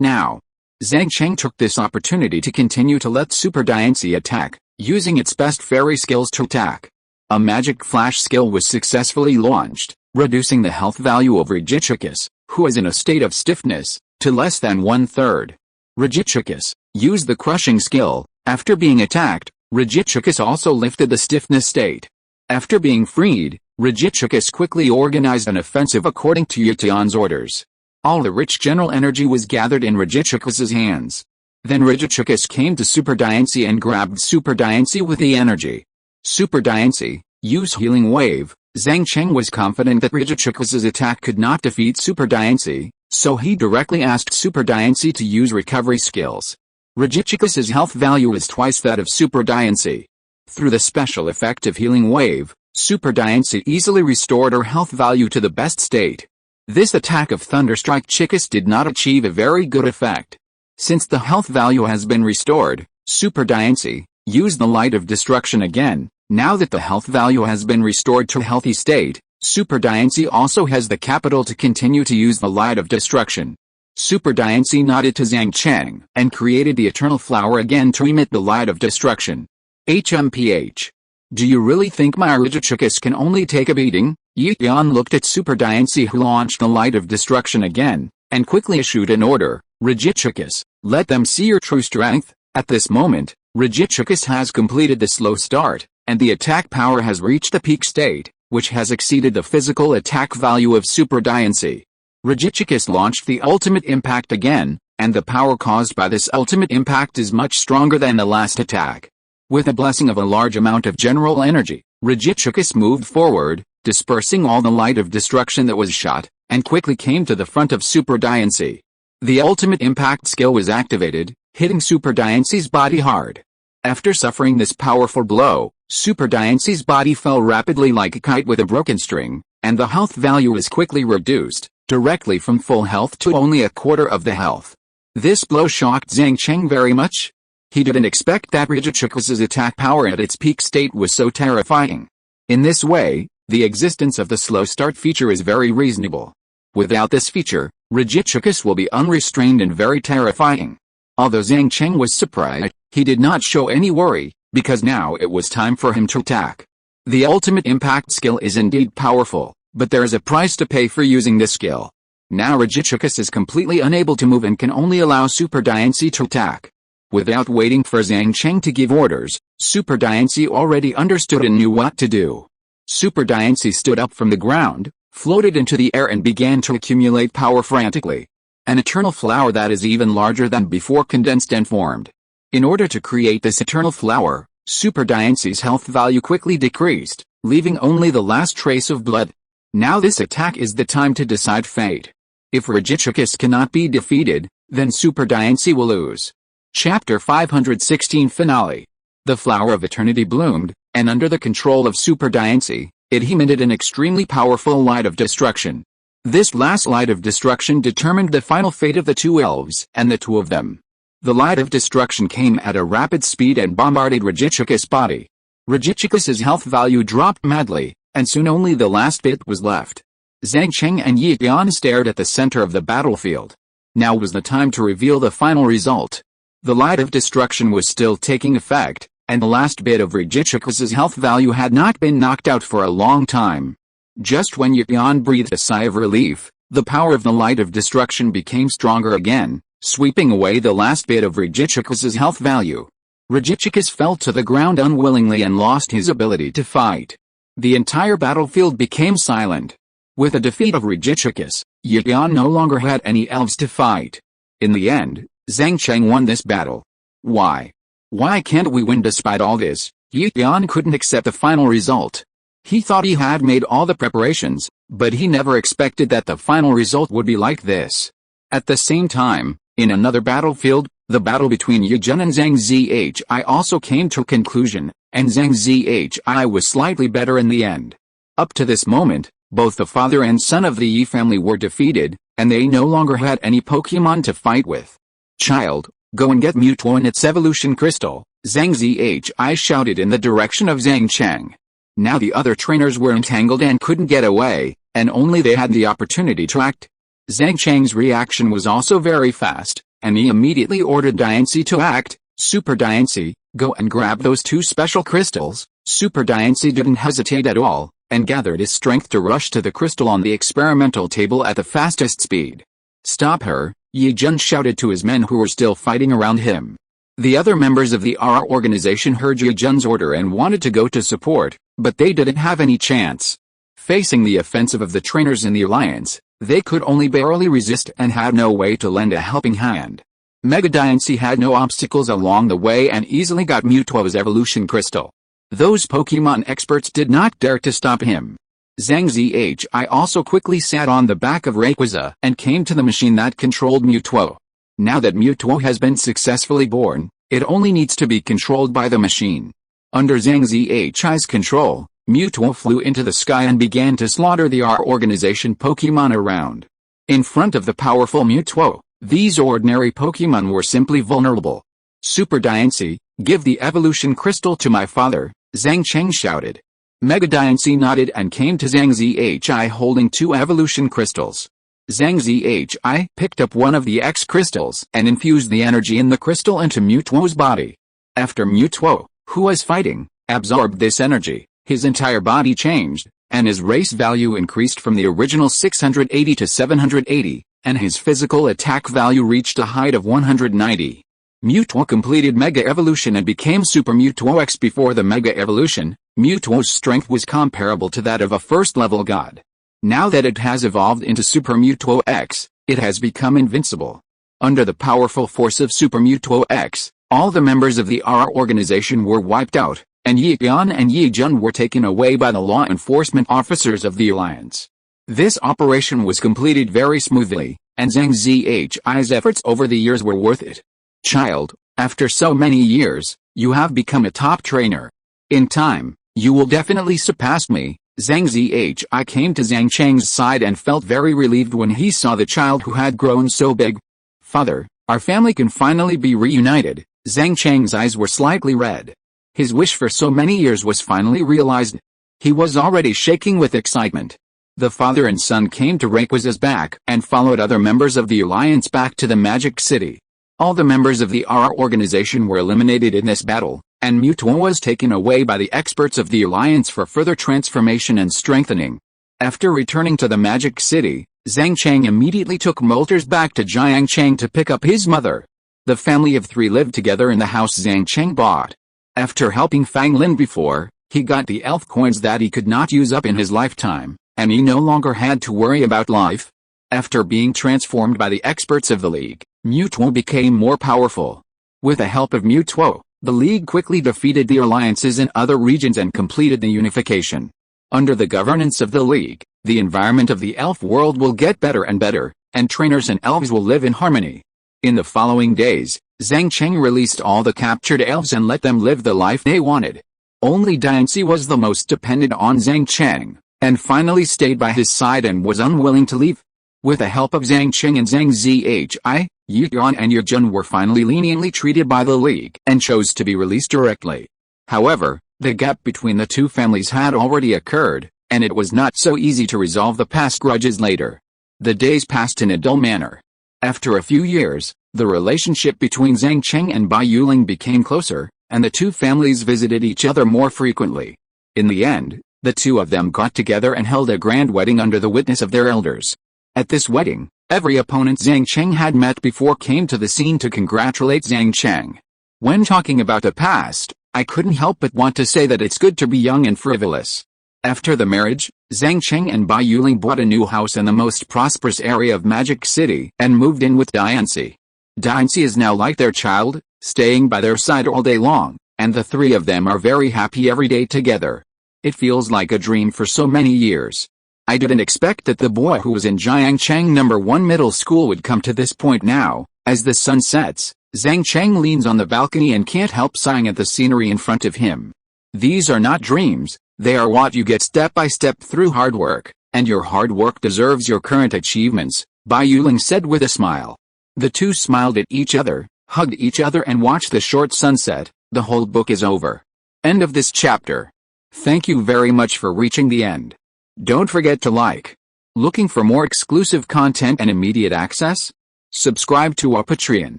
now. Zhang Cheng took this opportunity to continue to let Super Diancy attack, using its best fairy skills to attack. A Magic Flash skill was successfully launched, reducing the health value of Reggichikis, who is in a state of stiffness, to less than 1/3. Reggichikis used the crushing skill. After being attacked, Reggichikis also lifted the stiffness state. After being freed, Reggichikis quickly organized an offensive according to Yixian's orders. All the rich general energy was gathered in Reggichikis's hands. Then Reggichikis came to Super Diancy and grabbed Super Diancy with the energy. Super Diancy, use Healing Wave. Zhang Cheng was confident that Reggichikis's attack could not defeat Super Diancy, so he directly asked Super Diancy to use recovery skills. Reggichikis's health value is twice that of Super Diancy. Through the special effect of Healing Wave, Super Diancy easily restored her health value to the best state. This attack of Thunderstrike Chikis did not achieve a very good effect. Since the health value has been restored, Super Diancy used the light of destruction again. Now that the health value has been restored to a healthy state, Super Diancy also has the capital to continue to use the light of destruction. Super Diancy nodded to Zhang Cheng and created the Eternal Flower again to emit the light of destruction. HMPH. Do you really think my Reggichikis can only take a beating? Yixian looked at Super Diancy, who launched the light of destruction again, and quickly issued an order. Reggichikis, let them see your true strength. At this moment, Reggichikis has completed the slow start, and the attack power has reached the peak state, which has exceeded the physical attack value of Super Diancy. Reggichikis launched the ultimate impact again, and the power caused by this ultimate impact is much stronger than the last attack. With a blessing of a large amount of general energy, Reggichikis moved forward, dispersing all the light of destruction that was shot, and quickly came to the front of Super Diancy. The ultimate impact skill was activated, hitting Super Diancy's body hard. After suffering this powerful blow, Super Diancy's body fell rapidly like a kite with a broken string, and the health value was quickly reduced, directly from full health to only a quarter of the health. This blow shocked Zhang Cheng very much. He didn't expect that Reggichikis's attack power at its peak state was so terrifying. In this way, the existence of the slow start feature is very reasonable. Without this feature, Reggichikis will be unrestrained and very terrifying. Although Zhang Cheng was surprised, he did not show any worry, because now it was time for him to attack. The ultimate impact skill is indeed powerful, but there is a price to pay for using this skill. Now Reggichikis is completely unable to move and can only allow Super Diancy to attack. Without waiting for Zhang Cheng to give orders, Super Diancy already understood and knew what to do. Super Diancy stood up from the ground, floated into the air and began to accumulate power frantically. An eternal flower that is even larger than before condensed and formed. In order to create this eternal flower, Super Diancy's health value quickly decreased, leaving only the last trace of blood. Now this attack is the time to decide fate. If Regichicus cannot be defeated, then Super Diancy will lose. Chapter 516 Finale. The Flower of Eternity bloomed, and under the control of Super Diancy, it emitted an extremely powerful light of destruction. This last light of destruction determined the final fate of the two elves and the two of them. The light of destruction came at a rapid speed and bombarded Regichicus' body. Regichicus's health value dropped madly, and soon only the last bit was left. Zhang Cheng and Yi Yan stared at the center of the battlefield. Now was the time to reveal the final result. The light of destruction was still taking effect, and the last bit of Regichicus's health value had not been knocked out for a long time. Just when Yi Yan breathed a sigh of relief, the power of the light of destruction became stronger again, sweeping away the last bit of Regichicus's health value. Regichicus fell to the ground unwillingly and lost his ability to fight. The entire battlefield became silent. With the defeat of Regichicus, Yi Yan no longer had any elves to fight. In the end, Zhang Cheng won this battle. Why? Why can't we win despite all this? Yi Yan couldn't accept the final result. He thought he had made all the preparations, but he never expected that the final result would be like this. At the same time, in another battlefield, the battle between Yi Jun and Zhang Zhi also came to a conclusion, and Zhang Zhi was slightly better in the end. Up to this moment, both the father and son of the Yi family were defeated, and they no longer had any Pokémon to fight with. "Child, go and get Mewtwo and its evolution crystal," Zhang Zhi shouted in the direction of Zhang Cheng. Now the other trainers were entangled and couldn't get away, and only they had the opportunity to act. Zhang Cheng's reaction was also very fast, and he immediately ordered Diancy to act. "Super Diancy, go and grab those two special crystals." Super Diancy didn't hesitate at all, and gathered his strength to rush to the crystal on the experimental table at the fastest speed. "Stop her," Yi Jun shouted to his men who were still fighting around him. The other members of the RR organization heard Yi Jun's order and wanted to go to support, but they didn't have any chance. Facing the offensive of the trainers in the alliance, they could only barely resist and had no way to lend a helping hand. Mega Diancy had no obstacles along the way and easily got Mewtwo's evolution crystal. Those Pokemon experts did not dare to stop him. Zhang Zhi also quickly sat on the back of Rayquaza and came to the machine that controlled Mewtwo. Now that Mewtwo has been successfully born, it only needs to be controlled by the machine. Under Zhang Zhi's control, Mewtwo flew into the sky and began to slaughter the R organization Pokemon around. In front of the powerful Mewtwo, these ordinary Pokemon were simply vulnerable. "Super Diancy, give the evolution crystal to my father," Zhang Cheng shouted. Mega Diancy nodded and came to Zhang Zhi holding two evolution crystals. Zhang Zhi picked up one of the X crystals and infused the energy in the crystal into Mewtwo's body. After Mewtwo, who was fighting, absorbed this energy, his entire body changed, and his race value increased from the original 680 to 780, and his physical attack value reached a height of 190. Mewtwo completed Mega Evolution and became Super Mewtwo X. Before the Mega Evolution, Mewtwo's strength was comparable to that of a first-level god. Now that it has evolved into Super Mewtwo X, it has become invincible. Under the powerful force of Super Mewtwo X, all the members of the RR organization were wiped out, and Yi Yan and Yi Jun were taken away by the law enforcement officers of the Alliance. This operation was completed very smoothly, and Zhang Zhi's efforts over the years were worth it. "Child, after so many years, you have become a top trainer. In time, you will definitely surpass me." Zhang Zhi came to Zhang Cheng's side and felt very relieved when he saw the child who had grown so big. "Father, our family can finally be reunited." Zhang Cheng's eyes were slightly red. His wish for so many years was finally realized. He was already shaking with excitement. The father and son came to Rayquaza's back and followed other members of the Alliance back to the Magic City. All the members of the RR organization were eliminated in this battle, and Mewtwo was taken away by the experts of the Alliance for further transformation and strengthening. After returning to the Magic City, Zhang Cheng immediately took Moltres back to Jiangcheng to pick up his mother. The family of three lived together in the house Zhang Cheng bought. After helping Fang Lin before, he got the elf coins that he could not use up in his lifetime, and he no longer had to worry about life. After being transformed by the experts of the League, Mewtwo became more powerful. With the help of Mewtwo, The League quickly defeated the alliances in other regions and completed the unification. Under the governance of the League, the environment of the elf world will get better and better, and trainers and elves will live in harmony. In the following days, Zhang Cheng released all the captured elves and let them live the life they wanted. Only Diancie was the most dependent on Zhang Cheng, and finally stayed by his side and was unwilling to leave. With the help of Zhang Cheng and Zhang Zhi, Yuan and Yujun were finally leniently treated by the League and chose to be released directly. However, the gap between the two families had already occurred, and it was not so easy to resolve the past grudges later. The days passed in a dull manner. After a few years, the relationship between Zhang Cheng and Bai Yuling became closer, and the two families visited each other more frequently. In the end, the two of them got together and held a grand wedding under the witness of their elders. At this wedding, every opponent Zhang Cheng had met before came to the scene to congratulate Zhang Cheng. When talking about the past, I couldn't help but want to say that it's good to be young and frivolous. After the marriage, Zhang Cheng and Bai Yuling bought a new house in the most prosperous area of Magic City and moved in with Diancie. Diancie is now like their child, staying by their side all day long, and the three of them are very happy every day together. It feels like a dream for so many years. I didn't expect that the boy who was in Jiangcheng No. 1 middle school would come to this point now. As the sun sets, Zhang Cheng leans on the balcony and can't help sighing at the scenery in front of him. These are not dreams, they are what you get step by step through hard work, and your hard work deserves your current achievements, Bai Yuling said with a smile. The two smiled at each other, hugged each other and watched the short sunset. The whole book is over. End of this chapter. Thank you very much for reaching the end. Don't forget to like. Looking for more exclusive content and immediate access? Subscribe to our Patreon.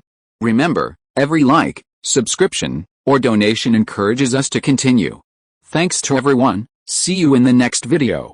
Remember, every like, subscription, or donation encourages us to continue. Thanks to everyone, see you in the next video.